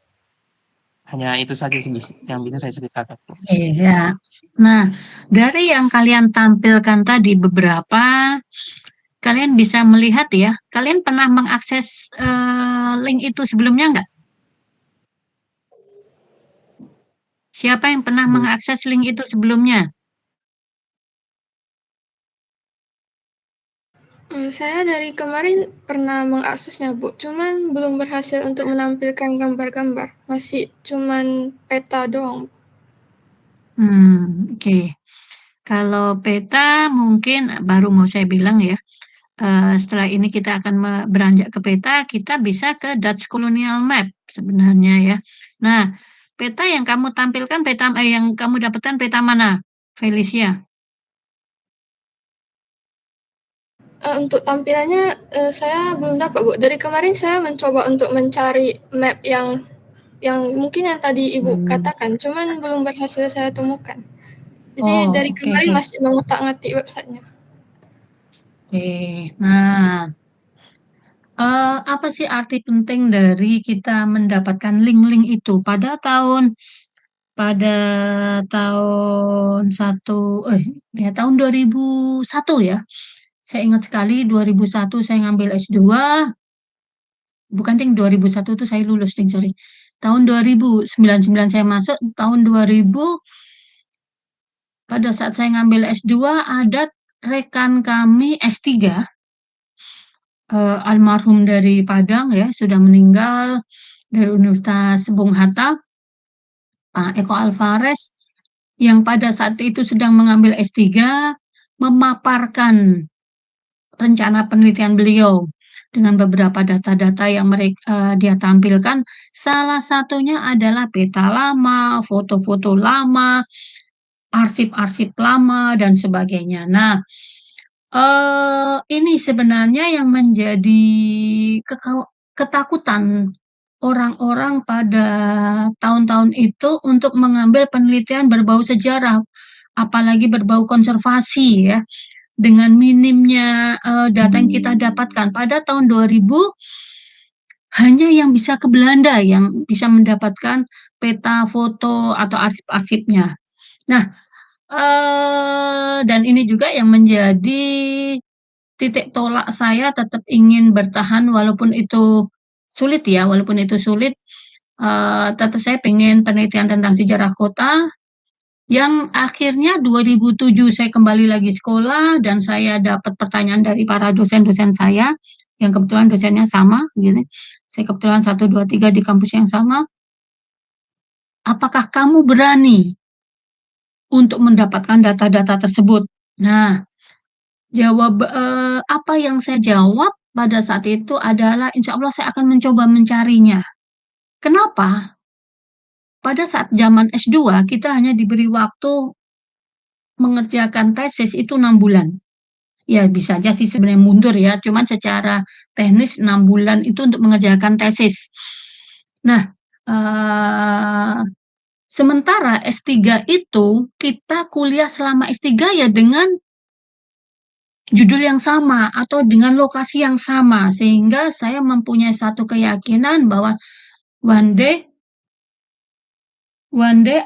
Hanya itu saja sih yang bisa saya ceritakan. Iya. Nah, dari yang kalian tampilkan tadi beberapa, kalian bisa melihat ya, kalian pernah mengakses link itu sebelumnya nggak? Siapa yang pernah mengakses link itu sebelumnya? Saya dari kemarin pernah mengaksesnya, Bu, cuman belum berhasil untuk menampilkan gambar-gambar, masih cuman peta doang. Oke. Kalau peta mungkin baru mau saya bilang ya, setelah ini kita akan beranjak ke peta, kita bisa ke Dutch Colonial Map sebenarnya ya. Nah, peta yang kamu tampilkan yang kamu dapatkan peta mana, Felicia? Untuk tampilannya, saya belum dapat, Bu. Dari kemarin saya mencoba untuk mencari map yang mungkin yang tadi Ibu katakan, cuman belum berhasil saya temukan. Jadi dari kemarin Oke. masih mengutak-ngatik website-nya. Oke. Nah, apa sih arti penting dari kita mendapatkan link-link itu? Pada tahun 2001 ya. Saya ingat sekali 2001 saya ngambil S2. bukan ding, 2001 tuh saya lulus ding, sorry. Tahun 2099 saya masuk, tahun 2000 pada saat saya ngambil S2 ada rekan kami S3, almarhum dari Padang ya, sudah meninggal, dari Universitas Bung Hatta, Pak Eko Alvarez, yang pada saat itu sedang mengambil S3, memaparkan rencana penelitian beliau dengan beberapa data-data yang dia tampilkan. Salah satunya adalah peta lama, foto-foto lama, arsip-arsip lama, dan sebagainya. Nah, ini sebenarnya yang menjadi ketakutan orang-orang pada tahun-tahun itu untuk mengambil penelitian berbau sejarah, apalagi berbau konservasi ya, dengan minimnya data yang kita dapatkan. Pada tahun 2000 hanya yang bisa ke Belanda yang bisa mendapatkan peta, foto, atau arsip-arsipnya. Nah, dan ini juga yang menjadi titik tolak saya tetap ingin bertahan walaupun itu sulit ya, walaupun itu sulit, tetap saya pengen penelitian tentang sejarah kota, yang akhirnya 2007 saya kembali lagi sekolah dan saya dapat pertanyaan dari para dosen-dosen saya, yang kebetulan dosennya sama gitu. Saya kebetulan 1, 2, 3 di kampus yang sama. Apakah kamu berani untuk mendapatkan data-data tersebut? Nah, apa yang saya jawab pada saat itu adalah insya Allah saya akan mencoba mencarinya. Kenapa? Pada saat zaman S2 kita hanya diberi waktu mengerjakan tesis itu 6 bulan. Ya bisa aja sih sebenarnya mundur ya, cuman secara teknis 6 bulan itu untuk mengerjakan tesis. Nah, sementara S3 itu kita kuliah selama S3 ya dengan judul yang sama atau dengan lokasi yang sama, sehingga saya mempunyai satu keyakinan bahwa one day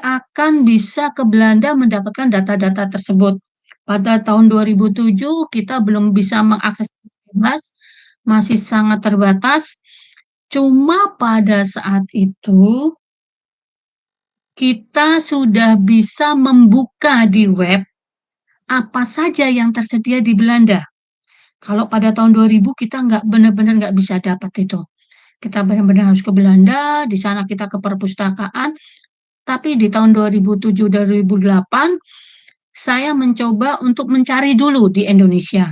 akan bisa ke Belanda mendapatkan data-data tersebut. Pada tahun 2007 kita belum bisa mengakses bebas, masih sangat terbatas. Cuma pada saat itu kita sudah bisa membuka di web apa saja yang tersedia di Belanda. Kalau pada tahun 2000 kita benar-benar nggak bisa dapat itu. Kita benar-benar harus ke Belanda, di sana kita ke perpustakaan. Tapi di tahun 2007-2008 saya mencoba untuk mencari dulu di Indonesia.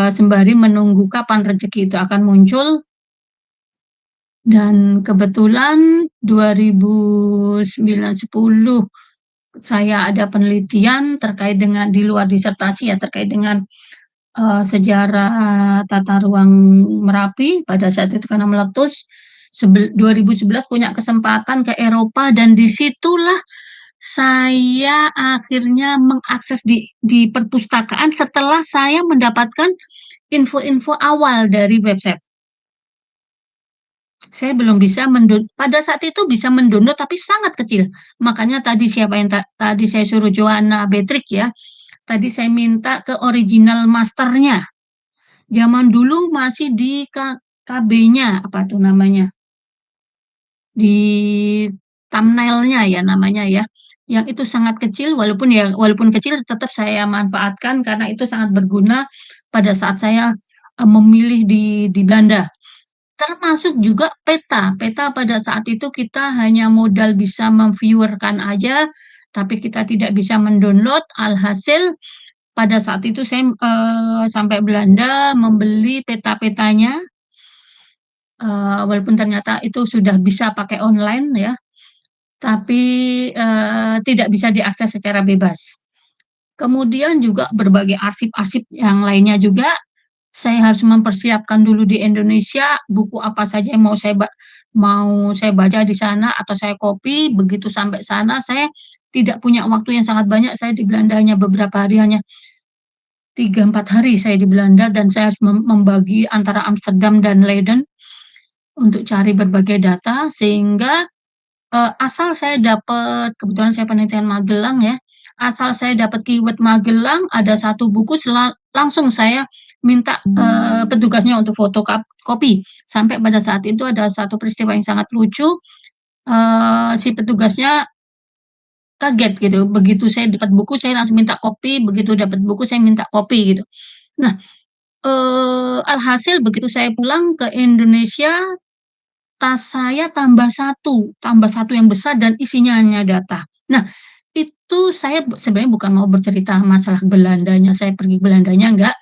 Sembari menunggu kapan rezeki itu akan muncul. Dan kebetulan 2009-10 saya ada penelitian terkait dengan di luar disertasi ya, terkait dengan sejarah tata ruang Merapi pada saat itu karena meletus. 2011 punya kesempatan ke Eropa dan disitulah saya akhirnya mengakses di perpustakaan setelah saya mendapatkan info-info awal dari website. Saya belum bisa pada saat itu bisa mendownload tapi sangat kecil. Makanya tadi siapa yang tadi saya suruh Joanna Betrick ya. Tadi saya minta ke original masternya. Zaman dulu masih di KB-nya apa tuh namanya? Di thumbnailnya ya namanya ya. Yang itu sangat kecil walaupun kecil tetap saya manfaatkan karena itu sangat berguna pada saat saya memilih di Belanda. Termasuk juga peta. Peta pada saat itu kita hanya modal bisa memviewerkan aja, tapi kita tidak bisa mendownload. Alhasil pada saat itu saya sampai Belanda membeli peta-petanya, walaupun ternyata itu sudah bisa pakai online ya, tapi tidak bisa diakses secara bebas. Kemudian juga berbagai arsip-arsip yang lainnya juga saya harus mempersiapkan dulu di Indonesia buku apa saja yang mau saya baca di sana atau saya copy. Begitu sampai sana saya tidak punya waktu yang sangat banyak. Saya di Belanda hanya beberapa hari, hanya 3-4 hari saya di Belanda dan saya harus membagi antara Amsterdam dan Leiden untuk cari berbagai data sehingga asal saya dapat, kebetulan saya penelitian Magelang ya, asal saya dapat keyword Magelang ada satu buku langsung saya minta petugasnya untuk fotokopi. Sampai pada saat itu ada satu peristiwa yang sangat lucu, si petugasnya kaget gitu. Begitu saya dapat buku, saya langsung minta kopi, begitu dapat buku saya minta kopi gitu. Nah, alhasil begitu saya pulang ke Indonesia, tas saya tambah satu yang besar dan isinya hanya data. Nah, itu saya sebenarnya bukan mau bercerita masalah Belandanya, saya pergi Belandanya enggak,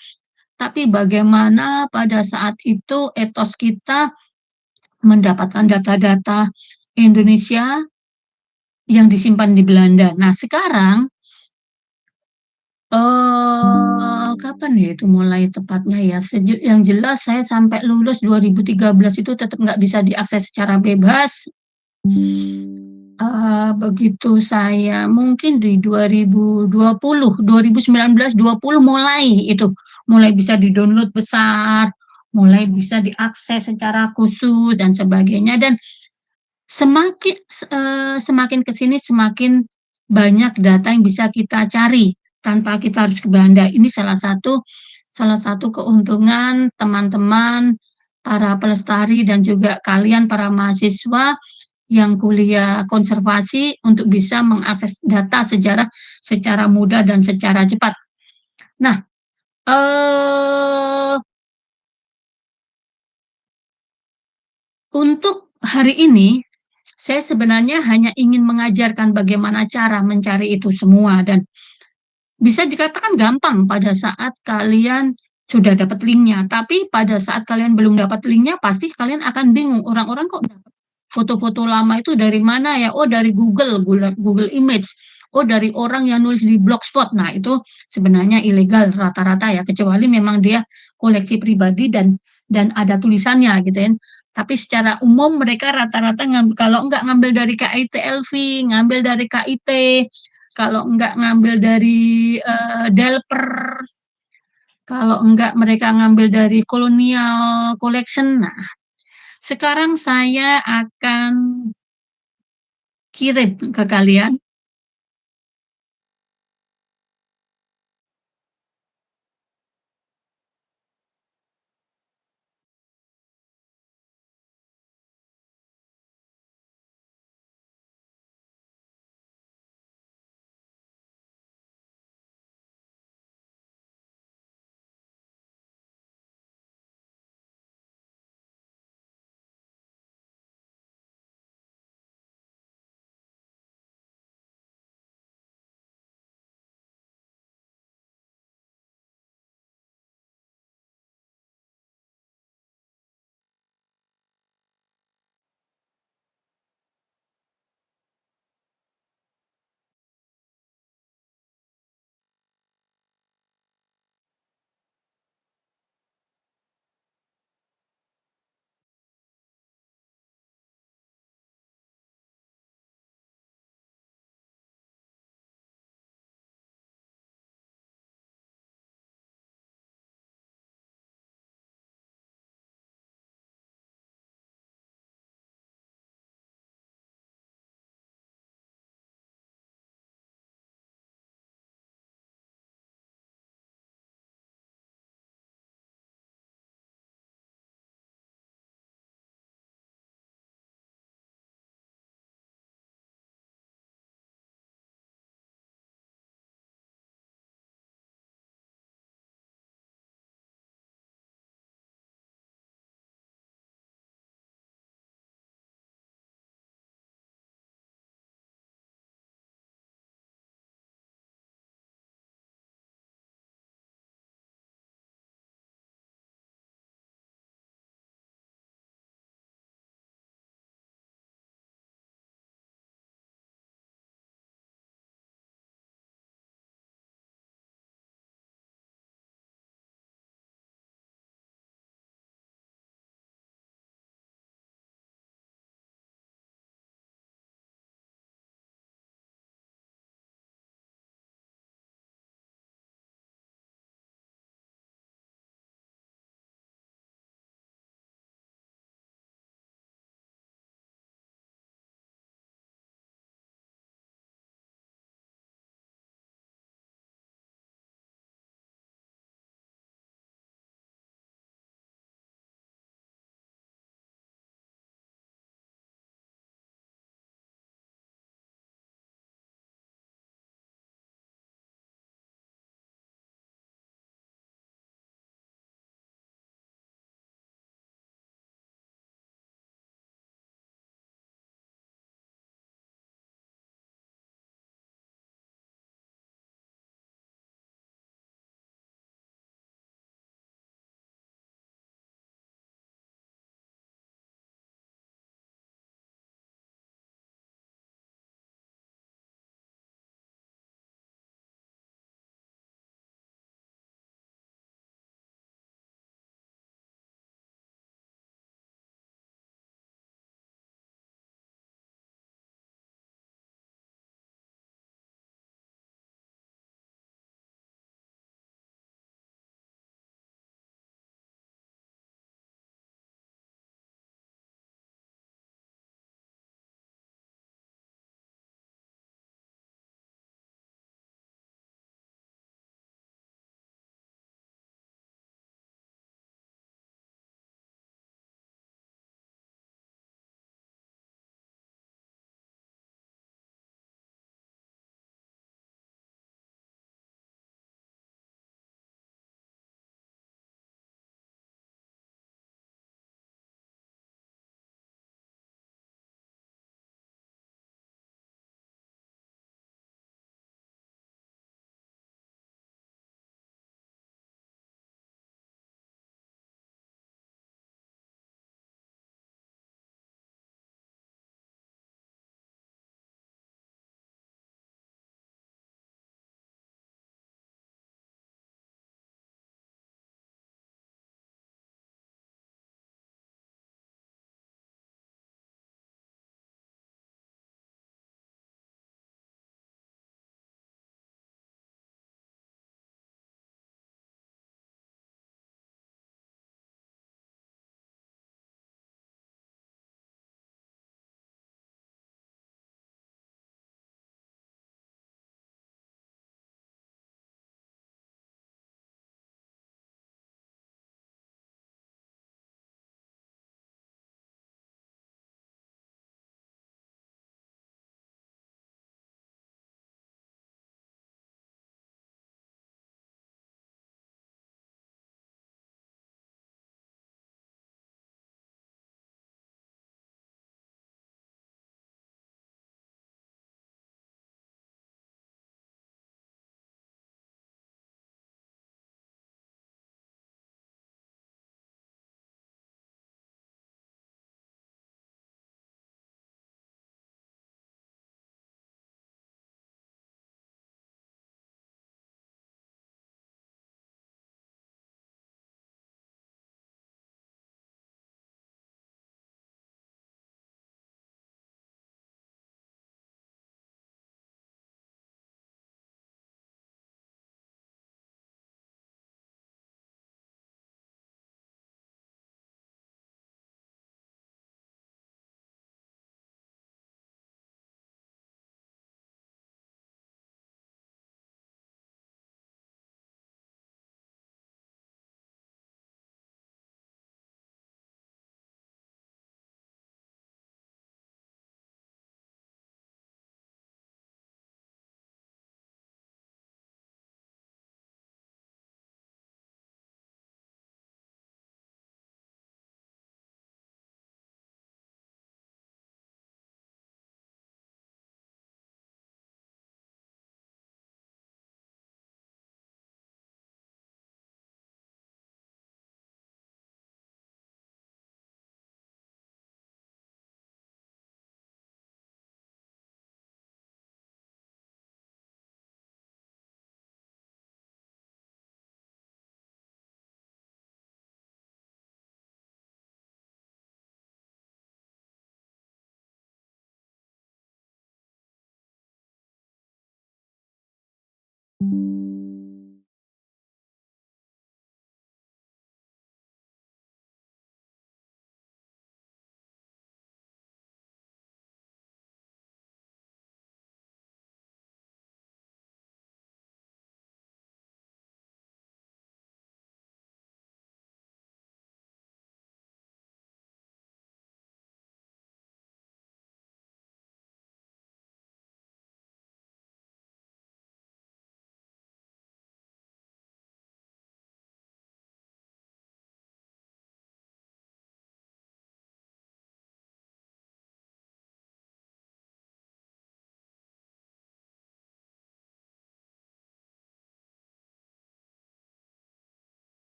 tapi bagaimana pada saat itu etos kita mendapatkan data-data Indonesia yang disimpan di Belanda. Nah, sekarang kapan ya itu mulai tepatnya ya? Yang jelas saya sampai lulus 2013 itu tetap nggak bisa diakses secara bebas. Begitu saya mungkin di 2020, 2019, 20 mulai bisa di-download besar, mulai bisa diakses secara khusus dan sebagainya dan semakin ke sini semakin banyak data yang bisa kita cari tanpa kita harus ke Belanda. Ini salah satu keuntungan teman-teman para pelestari dan juga kalian para mahasiswa yang kuliah konservasi untuk bisa mengakses data sejarah secara mudah dan secara cepat. Nah, untuk hari ini saya sebenarnya hanya ingin mengajarkan bagaimana cara mencari itu semua dan bisa dikatakan gampang pada saat kalian sudah dapat linknya, tapi pada saat kalian belum dapat linknya pasti kalian akan bingung. Orang-orang kok dapat foto-foto lama itu dari mana ya? Oh dari Google Image. Oh dari orang yang nulis di Blogspot. Nah itu sebenarnya ilegal rata-rata ya, kecuali memang dia koleksi pribadi dan ada tulisannya gitu ya. Tapi secara umum mereka rata-rata kalau enggak ngambil dari KITLV, ngambil dari KIT, kalau enggak ngambil dari Delper, kalau enggak mereka ngambil dari Colonial Collection. Nah, sekarang saya akan kirim ke kalian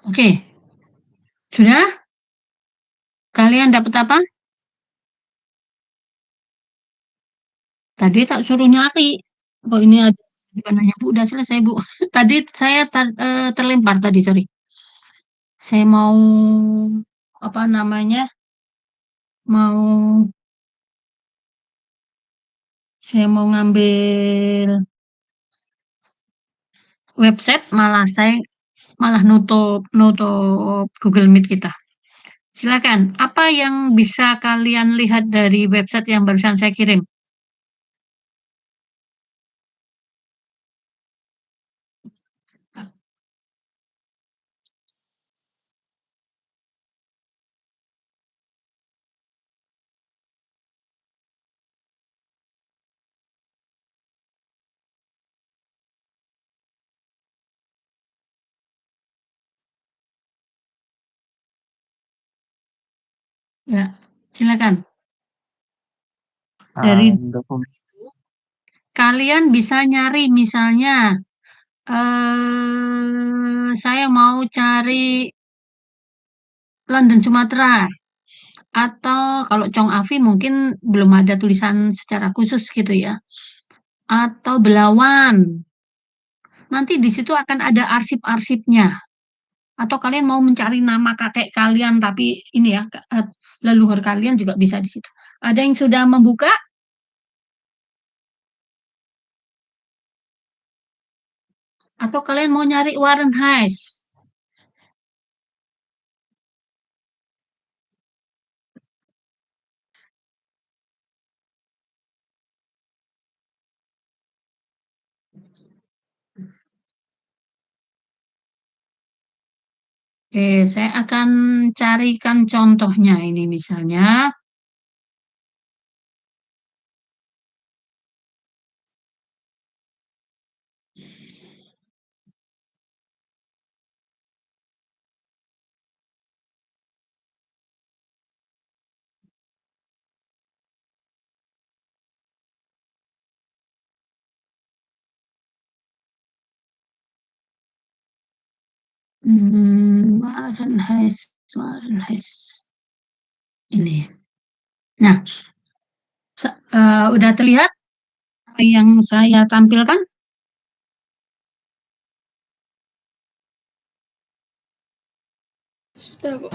Oke, sudah? Kalian dapat apa? Tadi tak suruh nyari. Oh ini ada nanya Bu, udah selesai Bu. Tadi saya terlempar tadi, sorry. Saya mau apa namanya? Mau saya mau ngambil website, malah nutup nutup Google Meet kita. Silakan. Apa yang bisa kalian lihat dari website yang barusan saya kirim? Ya, silakan. Dari Dokumen. kalian bisa nyari misalnya saya mau cari London Sumatera atau kalau Chong Afi mungkin belum ada tulisan secara khusus gitu ya. Atau Belawan. Nanti di situ akan ada arsip-arsipnya. Atau kalian mau mencari nama kakek kalian tapi ini ya leluhur kalian juga bisa di situ. Ada yang sudah membuka? Atau kalian mau nyari Warren Hayes? Oke, saya akan carikan contohnya ini misalnya. Warren Hayes. Ini. Nah, udah terlihat apa yang saya tampilkan? Sudah, Bu.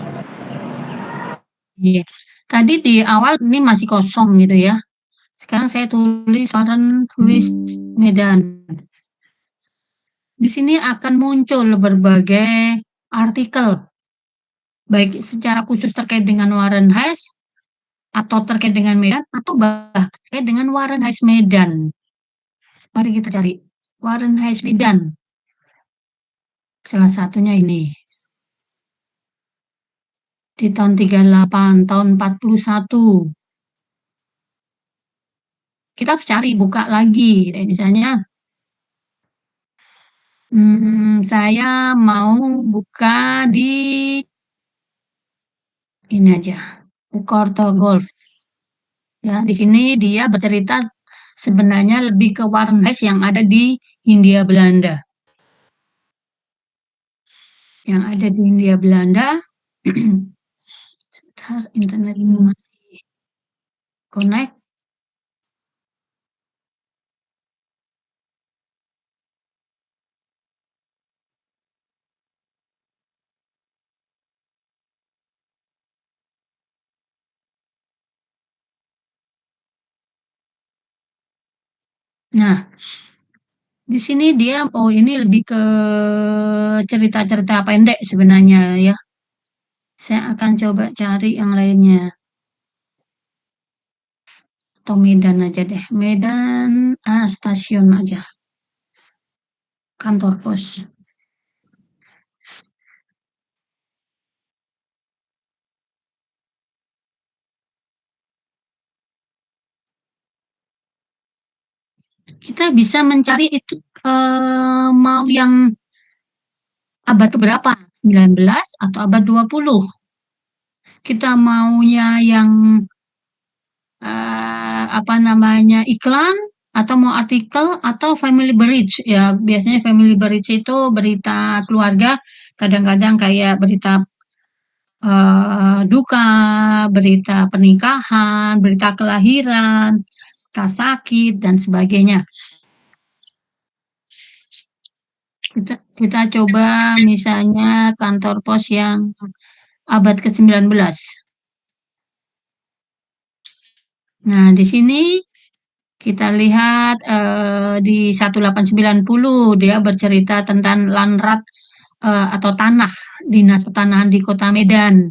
Iya. Tadi di awal ini masih kosong gitu ya. Sekarang saya tulis Warren Hayes Medan. Di sini akan muncul berbagai artikel, baik secara khusus terkait dengan Warren Hayes, atau terkait dengan Medan, atau bahkan terkait dengan Warren Hayes Medan. Mari kita cari Warren Hayes Medan. Salah satunya ini. di tahun 38, tahun 41. Kita harus cari, buka lagi. Kayak misalnya, saya mau buka di ini aja, Korto Golf. Ya, di sini dia bercerita sebenarnya lebih ke Warnes yang ada di Hindia Belanda. Yang ada di Hindia Belanda, sebentar, internet ini masih connect. Nah, di sini dia, ini lebih ke cerita-cerita pendek sebenarnya ya. Saya akan coba cari yang lainnya. Atau Medan aja deh. Medan, stasiun aja. Kantor pos. Kita bisa mencari itu mau yang abad berapa? 19 atau abad 20? Kita maunya yang apa namanya, iklan atau mau artikel atau family bridge ya, biasanya family bridge itu berita keluarga, kadang-kadang kayak berita duka, berita pernikahan, berita kelahiran, berita sakit dan sebagainya. Kita coba misalnya kantor pos yang abad ke-19. Nah, di sini kita lihat di 1890 dia bercerita tentang Lanrat atau tanah, dinas pertanahan di Kota Medan.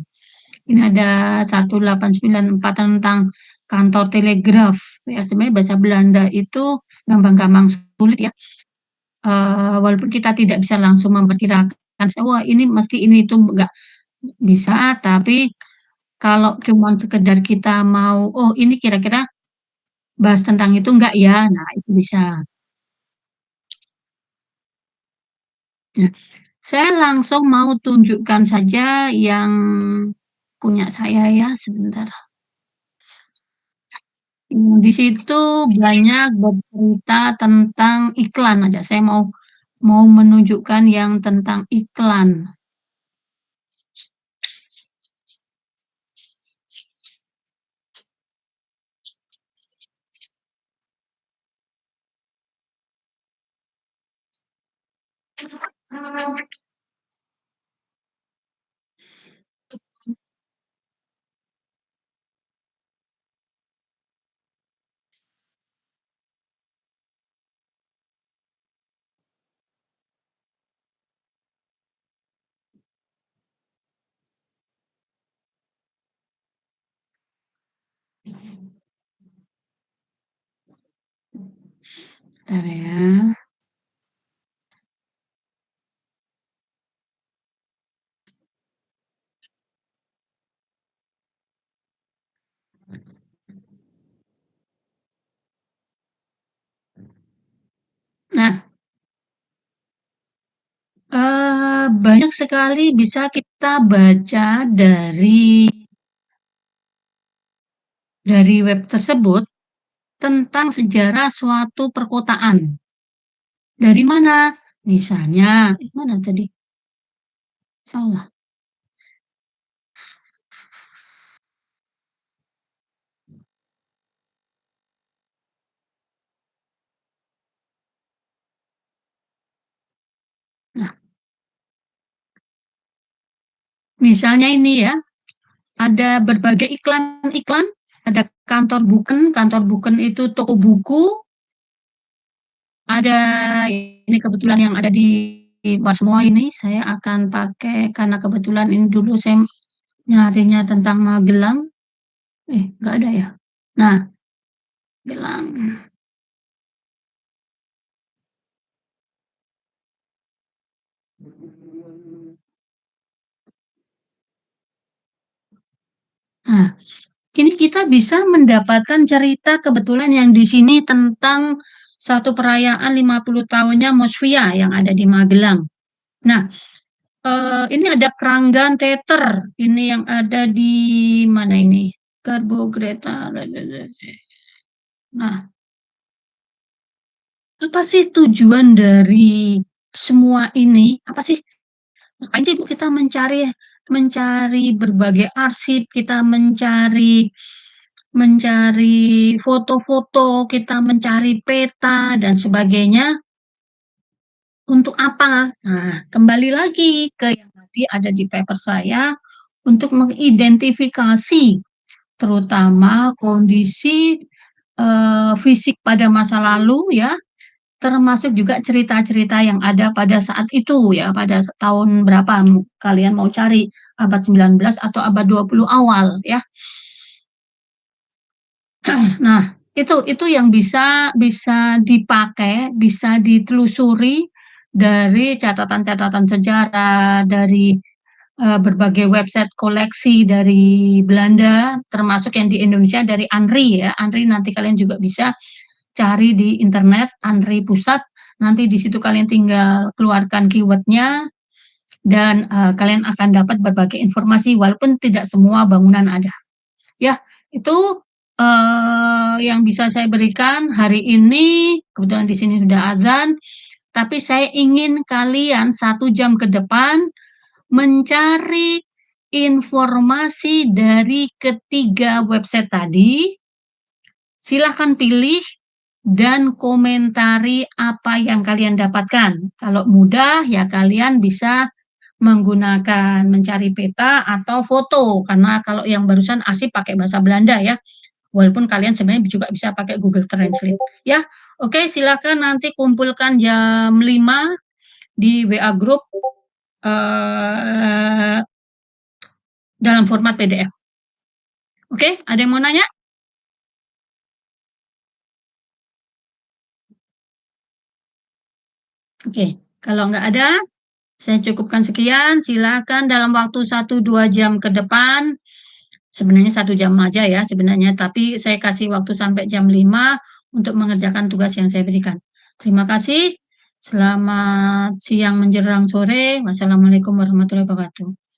Ini ada 1894 tentang kantor telegraf. Ya, sebenarnya bahasa Belanda itu gampang-gampang sulit ya. Walaupun kita tidak bisa langsung memperkirakan, wah ini mesti ini itu enggak bisa, tapi kalau cuma sekedar kita mau, oh ini kira-kira bahas tentang itu enggak ya? Nah, itu bisa. Nah, saya langsung mau tunjukkan saja yang punya saya ya, sebentar. Di situ banyak bercerita tentang iklan aja. Saya mau menunjukkan yang tentang iklan. Bentar ya. Nah, banyak sekali bisa kita baca dari web tersebut tentang sejarah suatu perkotaan. Dari mana? Misalnya, mana tadi? Salah. Nah, misalnya ini ya, ada berbagai iklan-iklan, ada kantor buken itu toko buku, ada ini kebetulan yang ada di semua ini, saya akan pakai karena kebetulan ini dulu saya nyarinya tentang Magelang, nggak ada ya. Nah, Magelang. Nah, ini kita bisa mendapatkan cerita kebetulan yang di sini tentang satu perayaan 50 tahunnya Mosfia yang ada di Magelang. Nah, ini ada Keranggan Teater, ini yang ada di mana ini? Garbo Greta. Nah, apa sih tujuan dari semua ini? Apa sih? Ngapain sih Bu kita mencari mencari berbagai arsip, kita mencari mencari foto-foto, kita mencari peta dan sebagainya. Untuk apa? Nah, kembali lagi ke yang tadi ada di paper saya untuk mengidentifikasi terutama kondisi fisik pada masa lalu ya, termasuk juga cerita-cerita yang ada pada saat itu ya, pada tahun berapa kalian mau cari, abad 19 atau abad 20 awal ya. Nah, itu yang bisa bisa dipakai, bisa ditelusuri dari catatan-catatan sejarah, dari berbagai website koleksi dari Belanda, termasuk yang di Indonesia dari ANRI ya. ANRI nanti kalian juga bisa cari di internet, ANRI Pusat. Nanti di situ kalian tinggal keluarkan keywordnya dan kalian akan dapat berbagai informasi walaupun tidak semua bangunan ada. Ya, itu yang bisa saya berikan hari ini. Kebetulan di sini sudah azan, tapi saya ingin kalian 1 jam ke depan mencari informasi dari ketiga website tadi. Silahkan pilih dan komentari apa yang kalian dapatkan. Kalau mudah ya kalian bisa menggunakan mencari peta atau foto, karena kalau yang barusan arsip pakai bahasa Belanda ya. Walaupun kalian sebenarnya juga bisa pakai Google Translate ya. Oke, silakan nanti kumpulkan jam 5 di WA group dalam format PDF. Oke, ada yang mau nanya? Oke, kalau nggak ada, saya cukupkan sekian. Silakan dalam waktu 1-2 jam ke depan. Sebenarnya 1 jam aja ya sebenarnya, tapi saya kasih waktu sampai jam 5 untuk mengerjakan tugas yang saya berikan. Terima kasih. Selamat siang menjelang sore. Wassalamualaikum warahmatullahi wabarakatuh.